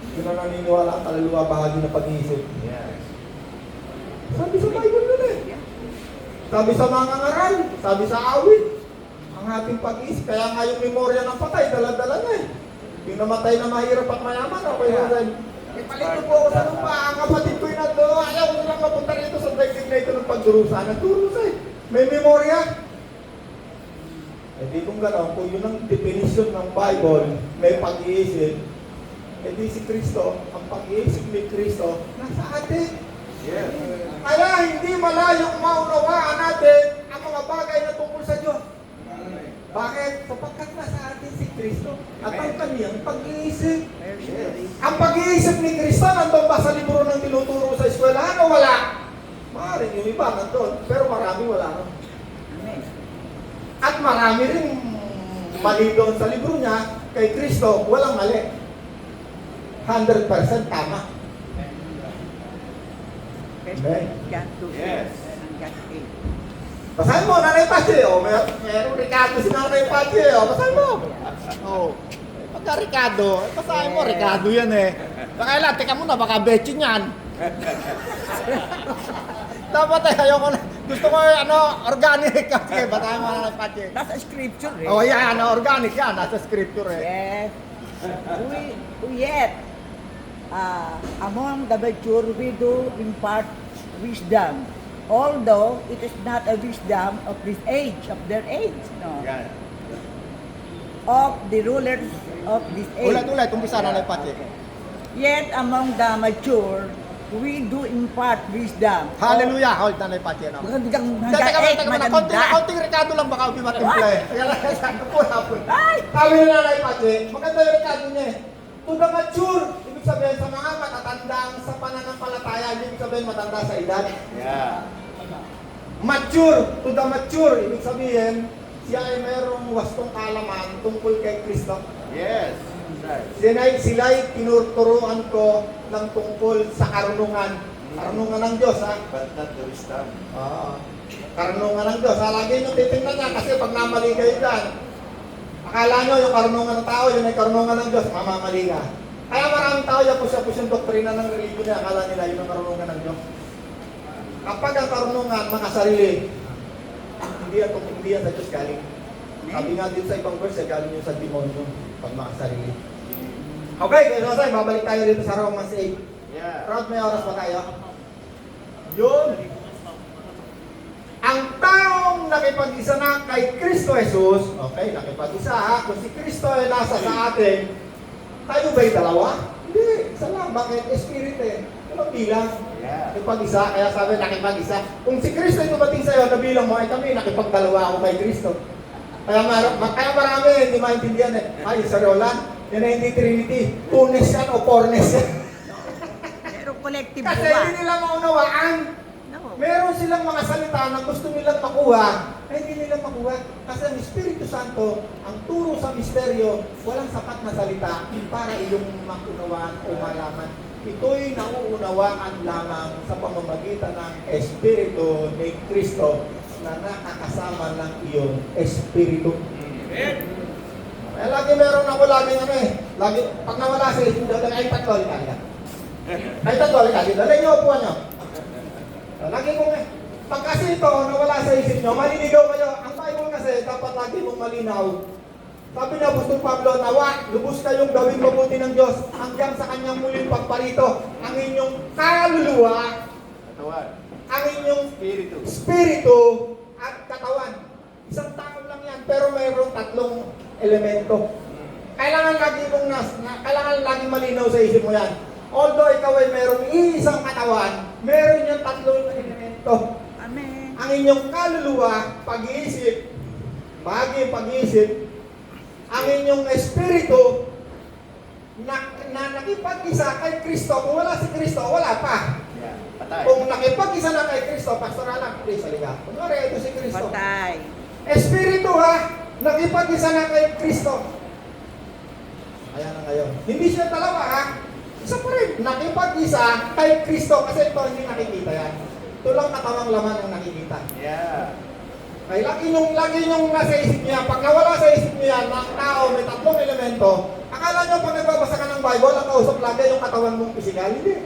Hindi na naniniwala ang kaluluwa bahagi ng pag-iisip. Yes. Sabi sa Bible nun eh. Sabi sa mga ngaral, sabi sa awit, ang ating pag-iisip. Kaya nga yung memorya ng patay, dala-dala na eh. Yung namatay na mahirap at mayaman, okay na rin. Ipalito po ako sa lupa, ang kapatid ko'y nagduro, ayaw ko lang mapunta rito sa daigdig na ito ng pagdurusa. Nagdurusa eh. May memorya. Eh di kung gano'n, kung yun ang definition ng Bible, may pag-iisip, eh di si Kristo, ang pag-iisip ni Kristo, nasa atin. Yes. Kaya hindi malayong maunawaan natin ang mga bagay na tungkol sa Diyos. Bakit? Sapagkat nasa atin si Kristo at ang kaniyang pag-iisip. Ang pag-iisip ni Kristo nandun ba sa libro ng tinuturo sa eskwelahan o wala? Maaaring yung iba nandun, pero marami wala. No? At marami rin mali doon sa libro niya, kay Kristo, walang mali. 100% tama. Amen. John 2. Yes. John 8. Basahin mo, Nanay Pache. Meron Ricardo si Nanay Pache. Basahin mo. Pagka Ricardo, basahin mo, Ricardo yan eh. Kailan, teka muna, baka betchin yan. Dapat eh, ayoko na. Gusto ko organic. Sige, basahin mo, Nanay Pache. Nasa scripture eh. Oh, yan, organic yan. Nasa scripture eh. Yes. Yet, among the mature we do impart wisdom, although it is not a wisdom of this age, of their age, no, Yeah. of the rulers of this age. Ulit, umpisa, Nanay Pache. Yet among the mature, we do impart wisdom. Hallelujah. Hold, Nanay Pache. No? Magandang Teka muna, maganda. konting Ricardo lang baka umimatimple. Kaya lang, sabi ko hapon. Ay! Sabi na Nanay Pache, maganda yung Ricardo niya eh. To the mature, ibig sabihin sa mga matatanda sa pananampalataya, ibig sabihin matanda sa edad. Yeah. Mature, to the mature, ibig sabihin, siya ay mayroong wastong kaalaman tungkol kay Kristo. Yes. Right. Sila'y tinuturuan ko ng tungkol sa karunungan. Karunungan ng Diyos, ha? But not the wisdom. Karunungan ng Diyos. Lagi nyo titingnan niya kasi pag namali kayo dyan, akala nyo yung karunungan ng tao, yun ay karunungan ng Diyos, mamamali ka. Kaya maraming tao yung push yung doktrina ng religion niya, akala nila yun ang karunungan ng Diyos. Kapag ang karunungan, makasarili, hindi yan sa Diyos galing. Sabi nga dito sa ibang verse, galing yun sa demonyo, pag makasarili. Okay, kaya Jose, babalik tayo dito sa Romans 8. Yeah. Rod, may oras pa tayo? Yun. Ang taong nakipag-isa na kay Kristo Jesus, okay, nakipag-isa ha, kung si Kristo ay nasa sa atin, tayo ba'y dalawa? Hindi, isa lang. Bakit? Spirit eh. Walang bilang. Yeah. Nakipag-isa, kaya sabi nakipag-isa. Kung si Kristo ay dumating sa'yo, nabilang mo, ay kami, nakipagdalawa ako kay Kristo. Kaya marami, hindi maintindihan eh. Ay, sa Roland, yan ay hindi Trinity. Tunis yan o Pornes yan. Pero collective Kasi ba? hindi nila maunawaan. No. Meron silang mga salita salita na gusto nilang makuha, ay hindi nila makuha. Kasi ang Espiritu Santo, ang turo sa misteryo, walang sapat na salita para iyong makunawaan o malaman. Ito'y nauunawaan lamang sa pamamagitan ng Espiritu ni Kristo na nakakasama ng iyong Espiritu. Kaya lagi meron ako lagi lagi, pag nawala sa isip, ay tatlo, ay tatlo, dito, alay niyo, upuan niyo. Lagi mo pag kasi ito, nawala sa isip nyo, maliligaw kayo. Ang Bible kasi, dapat lagi mong malinaw. Sabi ni Apostol Pablo, nawa, lubos kayong gawin mabuti ng Diyos hanggang sa kanyang muling pagparito. Ang inyong kaluluwa, Katawan. ang inyong Espiritu. spirito at katawan. Isang tao lang yan, pero mayroong tatlong elemento. Kailangan lagi malinaw sa isip mo yan. Although ikaw ay mayroong iisang katawan, meron yung tatlong elemento. Amen. Ang inyong kaluluwa, pag-iisip, bahagi yung pag-iisip, ang inyong espiritu na nakipag-isa kay Kristo. Kung wala si Kristo, wala pa. Yeah. Patay. Kung nakipag-isa na kay Kristo, pastoral lang, please, halika. Kunwari, ito si Kristo. Patay. Espiritu ha, nakipag-isa na kay Kristo. Ayan na ngayon. Hindi siya dalawa ha. Isa pa rin, nakipag-isa kay Kristo kasi ito hindi nakikita yan. Ito lang katawang laman ang nakikita. Yeah. Ay, lagi nyung nasa isip niya. Pag nawala sa isip niya ng tao, may tatlong elemento, akala nyo pag nagbabasa ka ng Bible, ang kausap lagi yung katawan mong pisikal. Hindi.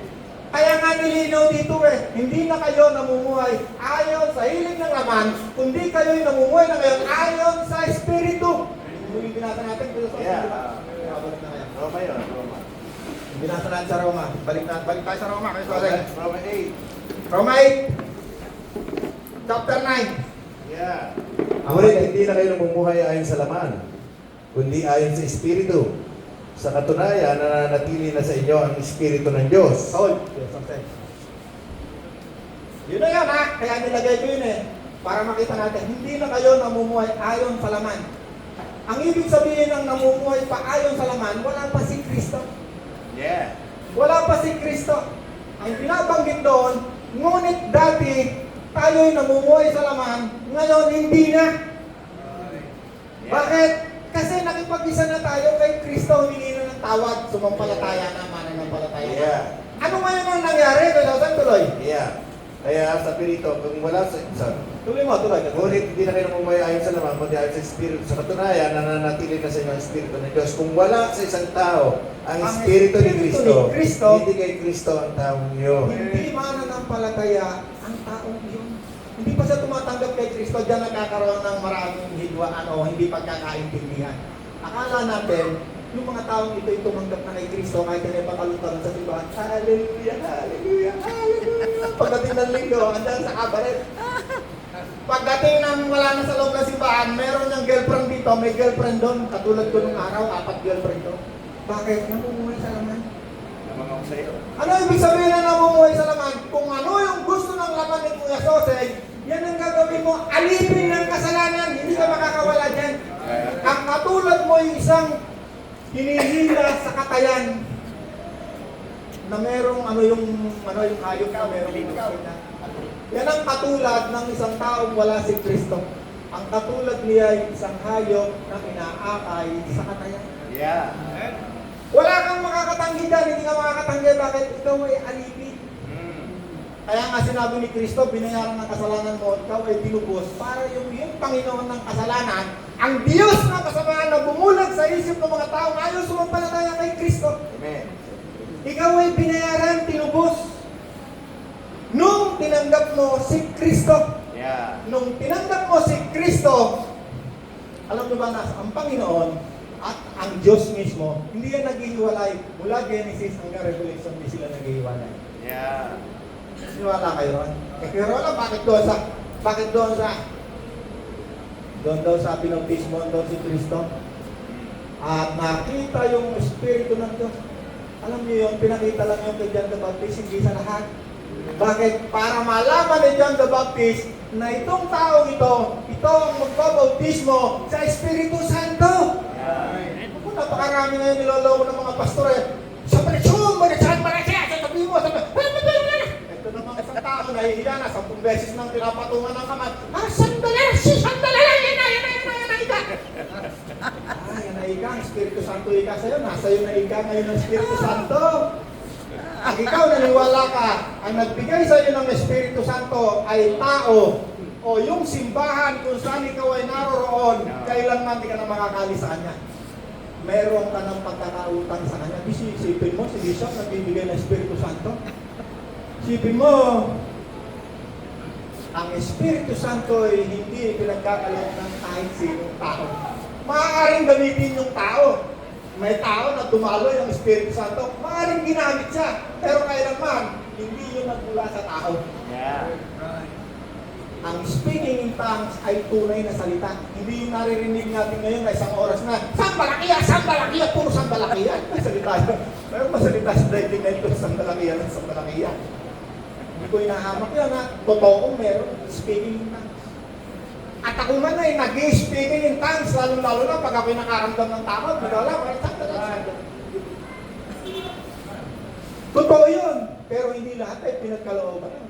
Kaya nga nilinaw dito hindi na kayo namumuhay ayon sa hilig ng laman, kundi kayo'y namumuhay na ngayon ayon sa Espiritu. Yung binasa natin, Yeah. Balik na ngayon. Roma yun. Roma. Binasa natin sa Roma. Balik tayo sa Roma. Roma 8. Roma 8, chapter 9. Yeah. Ngunit hindi na kayo namumuhay ayon sa laman, kundi ayon sa Espiritu. Sa katunayan, nananatili na sa inyo ang Espiritu ng Diyos. Hold. Yes, okay. Yun na yan ha. Kaya nilagay ko yun para makita natin, hindi na kayo namumuhay ayon sa laman. Ang ibig sabihin ng namumuhay pa ayon sa laman, wala pa si Kristo. Yeah. Wala pa si Kristo. Ang binabanggit doon, ngunit dati, tayo'y namumuhay sa laman, ngayon hindi na. Yeah. Bakit? Kasi nakipag-isa na tayo kay Kristo, humingi na ng tawad, sumampalataya na, mananampalataya na. Yeah. Ano ngayon ang nangyari? Kailangan tuloy. Yeah. Kaya sabi rito, kung wala sa Tuloy mo, tuloy. ngunit hindi na kayo namumuhay ayon sa laman, kundi ayon sa Espiritu. Sa katunayan, nananatili na sa inyo ang Espiritu ng Diyos. Kung wala sa isang tao ang Espiritu ni Kristo, hindi kay Kristo ang taong yun. Hindi mananampalataya ang taong yun. Hindi pa siya tumatanggap kay Kristo, diyan nagkakaroon ng maraming hidwaan o hindi pagkakaintindihan. Akala natin, yung mga taong ito'y tumanggap na kay Kristo kahit na ipakalutaran sa simbahan, hallelujah, hallelujah, hallelujah. Pagdating ng linggo, andyan sa kabaret. Pagdating ng wala na sa loob ng simbahan, meron niyang girlfriend dito, may girlfriend doon. Katulad ko nung araw, 4 girlfriend doon. Bakit? Namumuhay sa laman. Naman ako sa'yo. Ano ibig sabihin na namumuhay sa laman? Kung ano yung gusto ng laman ni Kuya Soseg, yan ang gagawin mo. Alipin ng kasalanan, hindi ka makakawala dyan. Ang katulad mo yung isang hinihila sa katayan na merong yung hayop na merong hinihila. Yan ang katulad ng isang taong wala si Kristo. Ang katulad niya ay isang hayop na inaakay sa katayan. Yeah. Wala kang makakatanggi dyan, hindi ka makakatanggi. Bakit? Ikaw ay alipin. Kaya nga sinabi ni Kristo, binayaran ng kasalanan mo, ikaw ay tinubos para yung Panginoon ng kasalanan, ang Diyos ng kasamaan na bumulag sa isip ng mga taong ayaw sumampalataya kay Kristo. Amen. Ikaw ay binayaran, tinubos. Nung tinanggap mo si Kristo, Yeah. nung tinanggap mo si Kristo, alam mo ba na ang Panginoon at ang Diyos mismo, hindi yan naghihiwalay. Mula Genesis hanggang Revelation, hindi sila naghihiwalay. Yeah. Siniwala kayo ron? Kaya wala, bakit doon daw sa pinautismo doon si Kristo? At nakita yung Espiritu ng Diyos. Alam niyo yun, pinakita lang yung kay John the Baptist, hindi sa lahat. Bakit? Para malaman ni John the Baptist na itong taong ito ang magbabautismo sa Espiritu Santo. Kung napakarami ngayon niloloko ng mga pastor Sa presyon, sa tabi mo, ito namang isang tao nahihiya na, 10 beses nang pinapatungan ng kamay. Sandali, yan na, ika. Yan na, ika, ang Espiritu Santo ika sa'yo. Nasa iyo na ika ngayon ng Espiritu Santo. Ang ikaw naniwala ka, ang nagbigay sa iyo ng Espiritu Santo ay tao o yung simbahan kung saan ikaw ay naroroon, kailanman di ka na makakali sa kanya. Meron ka ng pagkakautang sa kanya. Isipin mo, si Bishop nagbibigay ng Espiritu Santo. Isipin mo, ang Espiritu Santo ay hindi pinagkakalat ng kahit sinong tao. Maaaring gamitin yung tao. May tao na dumaloy ang Espiritu Santo, maaaring ginamit siya. Pero kailanman, hindi yun nagmula sa tao. Yeah. Ang speaking in tongues ay tunay na salita. Hindi yung naririnig natin ngayon na isang oras na, Sambalakiya, puro Sambalakiya. May salita yun. Pero masalita sa daigdig na ito, Sambalakiya. Hindi ko inahamak yan ha. Totoo meron speaking in tongues. At ako man ay nag-speaking in tongues, lalo na pag ako nakaramdam ng takot, wala, totoo yun. Pero hindi lahat ay pinagkalooban.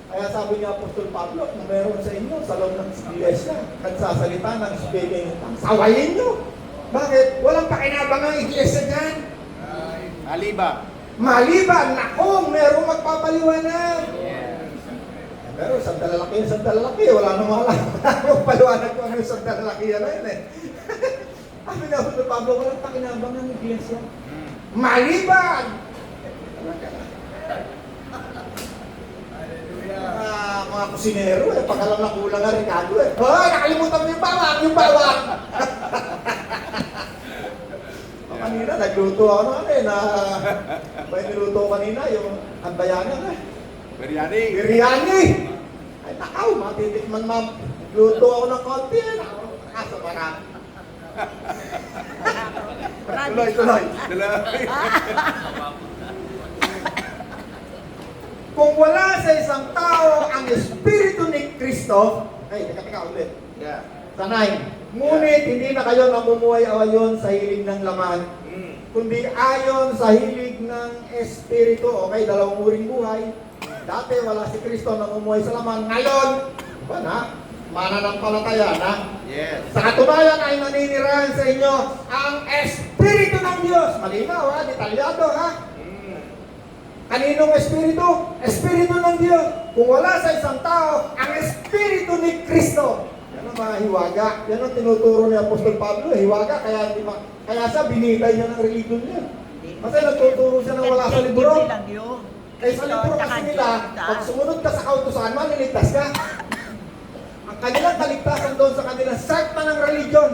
Kaya sabi ni Apostol Pablo, kung meron sa inyo sa loob ng iglesia, nagsasalita ng speaking in tongues, sawayin nyo. Bakit? Walang pakinabang ang iglesia dyan. Maliban na kung merong magpapaliwanag. Pero sandalalaki, wala namang alam. Magpaliwanag ko ano yung sandalalaki na yun eh. Sabi ni Apostol Pablo, walang pakinabang ang iglesia. Maliban! Mga kusinero eh, pag alam na kulang nga Ricardo eh. Hoy, nakalimutan mo yung bawang! Kanina, nagluto ako may niluto kanina, yung anbayanan eh. Biryani! Ay, takaw, matitikman ma'am. Luto ako ng konti eh. Nasa marami. Tuloy. Kung wala sa isang tao ang Espiritu ni Kristo, teka ulit. Yeah. Sanay. Ngunit hindi na kayo namumuhay ayon sa hilig ng laman, kundi ayon sa hilig ng Espiritu. Okay, dalawang uring buhay. Dati wala si Kristo namumuhay sa laman. Ngayon, mananampalataya na. Yes. Sa katunayan ay naninirahan sa inyo ang Espiritu ng Diyos. Malinaw ha, detalyado ha. Kaninong Espiritu? Espiritu ng Diyos. Kung wala sa isang tao, ang Espiritu ni Kristo. Yan ang mga hiwaga. Yan ang tinuturo ni Apostol Pablo. Hiwaga, kaya siya binitay niya ng religion niya. Kasi nagtuturo siya ng wala sa libro. Kaya sa libro kasi nila, pag sumunod ka sa kautusan, maliligtas ka. Ang kanilang kaligtasan doon sa kanilang sekta ng religion,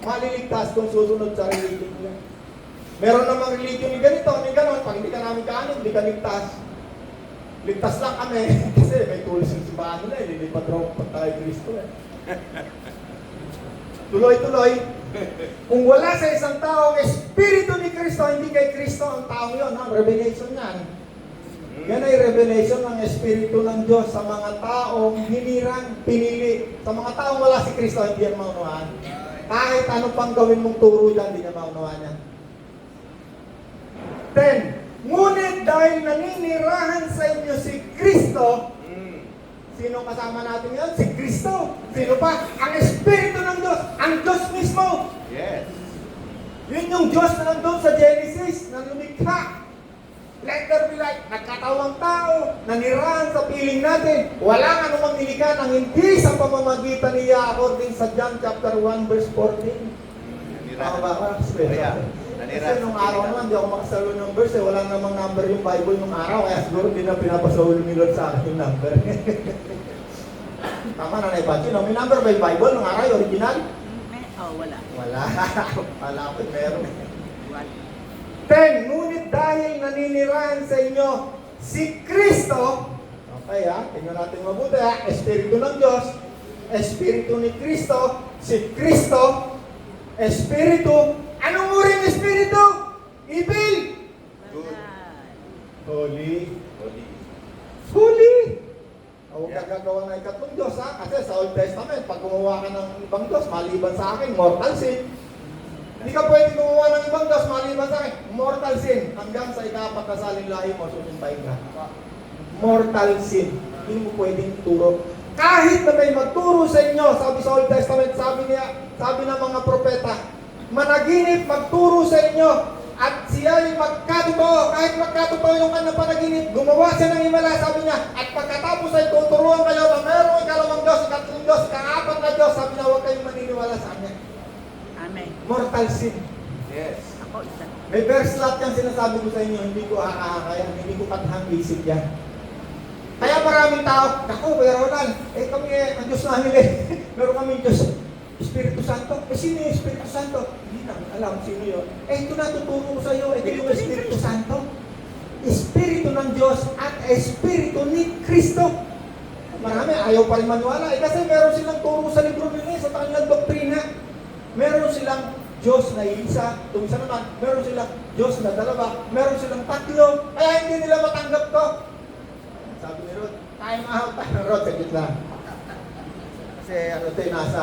maliligtas kung susunod sa religion nila. Meron namang religion ni ganito, ni ganon, pag hindi ka namin kaanin, hindi ka ligtas. Ligtas lang kami, kasi may tulis yung simbahan nila, lilipat raw pag tayo Kristo eh. Tuloy-tuloy, kung wala sa isang tao ang Espiritu ni Kristo, hindi kay Kristo ang taong yun, ha? Revelation yan. Yan ay revelation ng Espiritu ng Diyos sa mga taong hinirang, pinili. Sa mga taong wala si Kristo, hindi yan maunawahan. Kahit ano pang gawin mong turo dyan, hindi niya maunawahan yan. 10. Ngunit dahil naninirahan sa inyo si Kristo, sino kasama natin yan? Si Kristo. Sino pa? Ang Espiritu ng Diyos. Ang Diyos mismo. Yes. Yun yung Diyos na nandun sa Genesis, na lumikha. Let there be light. Nagkatawang tao, nanirahan sa piling natin. Walang anumang nilikha nang hindi sa pamamagitan niya according sa John chapter 1 verse 14. Tama ba ka? Kasi nung araw naman, hindi ako makasalo ng verse eh. Wala namang number yung Bible nung araw. Kaya siguro hindi na pinapasalo ni Lord sa akin yung number. Tama na Pachi, no? May number ba yung Bible nung araw, yung original? Wala. Wala ko, meron. 10. Ngunit dahil naninirahan sa inyo si Kristo, okay ha, tingnan natin mabuti ha, Espiritu ng Diyos, Espiritu ni Kristo, si Kristo, Espiritu, anong uring Espiritu? Evil! Good. Holy. Holy. Holy! Huwag ka gagawa ng ikatlong Diyos ha, kasi sa Old Testament, pag gumawa ka ng ibang Diyos, maliban sa akin, mortal sin. Hindi ka pwede gumawa ng ibang Diyos, maliban sa akin, mortal sin. Hanggang sa ikapat na saling lahi mo, susumpahin ka. mortal sin. Hindi mo pwedeng turo. Kahit na may magturo sa inyo, sabi sa Old Testament, sabi ng mga propeta, managinip, magturo sa inyo, at siya ay magkatotoo. Kahit magkatotoo yung kanyang panaginip, gumawa siya ng himala, sabi niya, at pagkatapos ay tuturuan kayo na mayroong ikalawang Diyos, ikatlong Diyos, ikaapat na Diyos, sabi niya, huwag kayong maniniwala sa kanya. Amen. Mortal sin. Yes. Ako isa. May verse lot yan sinasabi ko sa inyo, hindi ko yan, hindi ko katahang isip yan. Kaya maraming tao, naku, Kuya Ronald, kami ang Diyos namin meron kami Diyos, Espiritu Santo. Sino yung Espiritu Santo? Hindi namin alam sino yun. Ito natuturo ko sa iyo, ito yung Espiritu Santo. Espiritu ng Diyos at Espiritu ni Kristo. Marami, ayaw pa rin maniwala. Kasi meron silang turo sa libro nila, sa kanilang doktrina. Meron silang Diyos na isa, itong isa naman, meron silang Diyos na dalawa, meron silang tatlo, kaya hindi nila matanggap to. Sabi ni Rod, time out, Rod, saglit lang. Kasi nasa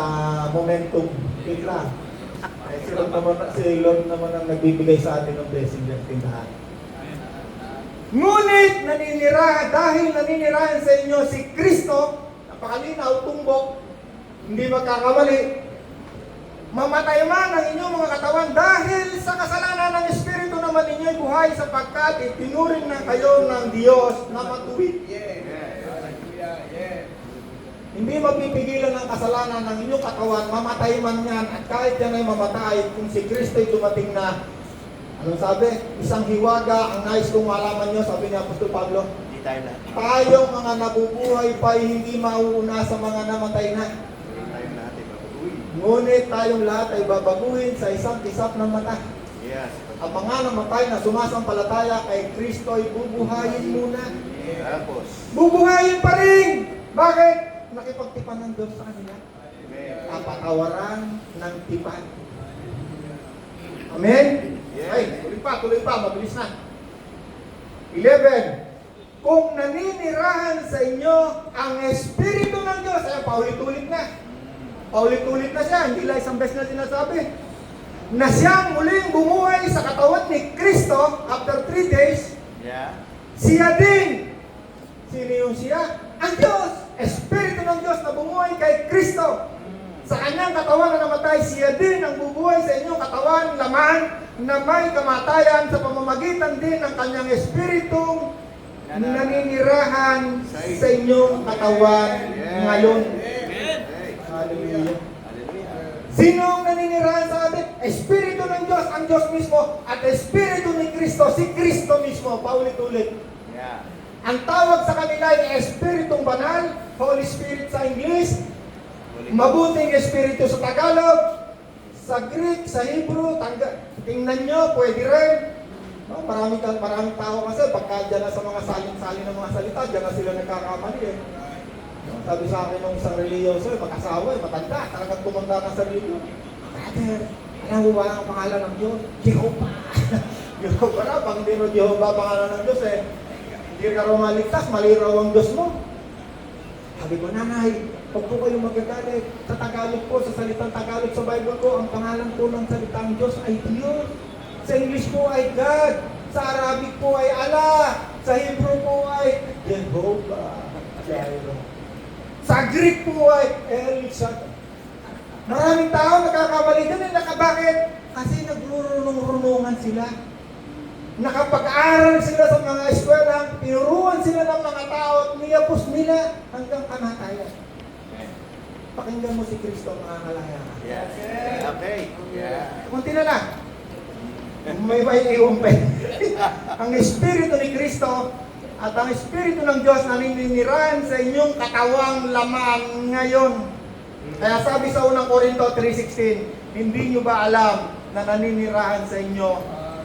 momentum, wait lang. Si Lord naman ang nagbibigay sa atin ng blessing ng tindahan. Ngunit dahil naninirahan sa inyo si Kristo, napakalinaw, tumbok, hindi magkakamali, mamatay man ang inyong mga katawan dahil sa kasalanan ng Espiritu naman ninyo'y buhay sapagkat itinuring na kayo ng Diyos na matuwid. Hindi mapipigilan ng kasalanan ng inyong katawan, mamatay man yan, at kahit yan ay mamatay, kung si Kristo'y dumating na, anong sabi? Isang hiwaga, ang nais kong malaman nyo, sabi ni Apostol Pablo, Hindi tayo lahat. tayong mga nabubuhay pa ay hindi mauuna sa mga namatay na. Hindi tayo lahat ay babaguhin. Ngunit tayong lahat ay babaguhin sa isang kisap ng mata. Yes. Ang mga namatay na sumasampalataya kay Kristo ay bubuhayin muna. Tapos. Bubuhayin pa rin! Bakit? Nakipagtipan ng Diyos sa kanila. Amen. Kapatawaran ng tipan. Amen? Yes. Ay, tuloy pa, mabilis na. 11. Kung naninirahan sa inyo ang Espiritu ng Diyos, ay paulit-ulit na. Paulit-ulit na siya, hindi lang isang beses na sinasabi. Na siyang muling bumuhay sa katawan ni Kristo after 3 days, Yeah. siya din. Sino yung siya? Ang Diyos! Espiritu ng Diyos na bumuhay kay Kristo. Sa kanyang katawan na namatay, siya din ang bubuhay sa inyong katawan, laman, na may kamatayan sa pamamagitan din ng kanyang Espiritong naninirahan sa inyong katawan ngayon. Amen. Hallelujah. Hallelujah. Sino ang naninirahan sa atin? Espiritu ng Diyos, ang Diyos mismo, at Espiritu ni Kristo, si Kristo mismo. Paulit-ulit. Yeah. Ang tawag sa kanila ay Espiritong Banal, Holy Spirit sa English, mabuting Espiritu sa Tagalog, sa Greek, sa Hebrew, tingnan nyo, pwede rin. No, maraming tao kasi pagka dyan na sa mga salin-salin ng mga salita, dyan na sila nagkakamali eh. No, sabi sa akin nung isang religyoso, mag-asawa, matanda, talagang tumanda ka sa religion. Brother, alam mo ba ang pangalan ng Diyos? Jehovah. Jehovah na, pag hindi mo Jehovah pangalan ng Diyos eh, hindi ka raw maligtas, mali raw ang Diyos mo. Sabi ko, nanay, huwag po kayong magagalit. Sa Tagalog po, sa salitang Tagalog sa Bible ko, ang pangalan po ng salitang Diyos ay Diyos. Sa English po ay God. Sa Arabic po ay Allah. Sa Hebrew po ay Jehovah. Sa Greek po ay El Shaddai. Maraming tao nagkakamali din. Bakit? Kasi nagrurunong-runungan sila. Nakapag-aral sila sa mga eskwela, tinuruan sila ng mga tao at niyapos nila hanggang kamatayan. Pakinggan mo si Kristo, mga kalaya. Yes. Okay. Yeah. Kunti na lang. May iumpay. Ang Espiritu ni Kristo at ang Espiritu ng Diyos na naninirahan sa inyong katawang laman ngayon. Kaya sabi sa unang Korinto 3:16, hindi nyo ba alam na naninirahan sa inyo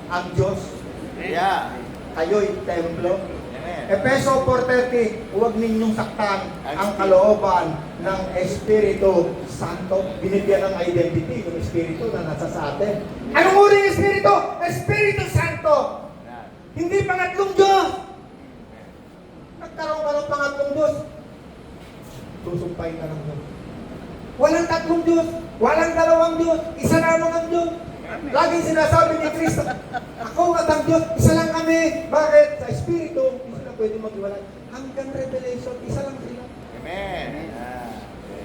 ang Diyos? Yeah. Kayo'y templo. Amen. Efeso 4:30, huwag ninyong saktan ang kalooban ng Espiritu Santo. Binigyan ng identity ng Espiritu na nasa sa atin. Anong uring Espiritu? Espiritu Santo. Yeah. Hindi pangatlong Diyos. Nagkaroon ka ng pangatlong Diyos, susumpay ka ng Diyos. Walang tatlong Diyos, walang dalawang Diyos, isa lamang ang Diyos. Laging sinasabi ni Kristo, ako at ang Diyos, isa lang kami. Bakit? Sa Espiritu, hindi sila pwede maghiwalay. Ang hanggang revelation, isa lang sila. Amen. Ah, okay.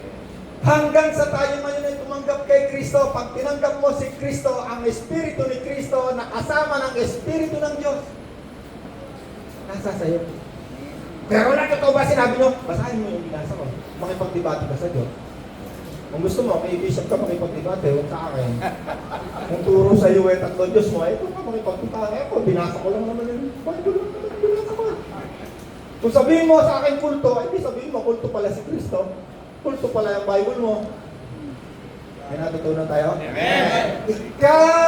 Hanggang sa tayo ngayon ay tumanggap kay Kristo, pag tinanggap mo si Kristo, ang Espiritu ni Kristo na kasama ng Espiritu ng Diyos, nasa sa'yo. Pero na totoo ba sinabi nyo? Basahin mo yung binasa ko. Makipagdebate ka sa Diyos. Kung gusto mo, kay Bishop ka makipagdebate, huwag sa akin. Kung turo sa iyo ay tatlo Diyos mo, ito ka makipagdebate. Ako, binasa ko lang naman yung Bible lang naman, binasa ko. Kung sabihin mo sa akin kulto, ay di sabihin mo, kulto pala si Kristo. Kulto pala yung Bible mo. May natutunan tayo? Amen. Ikaw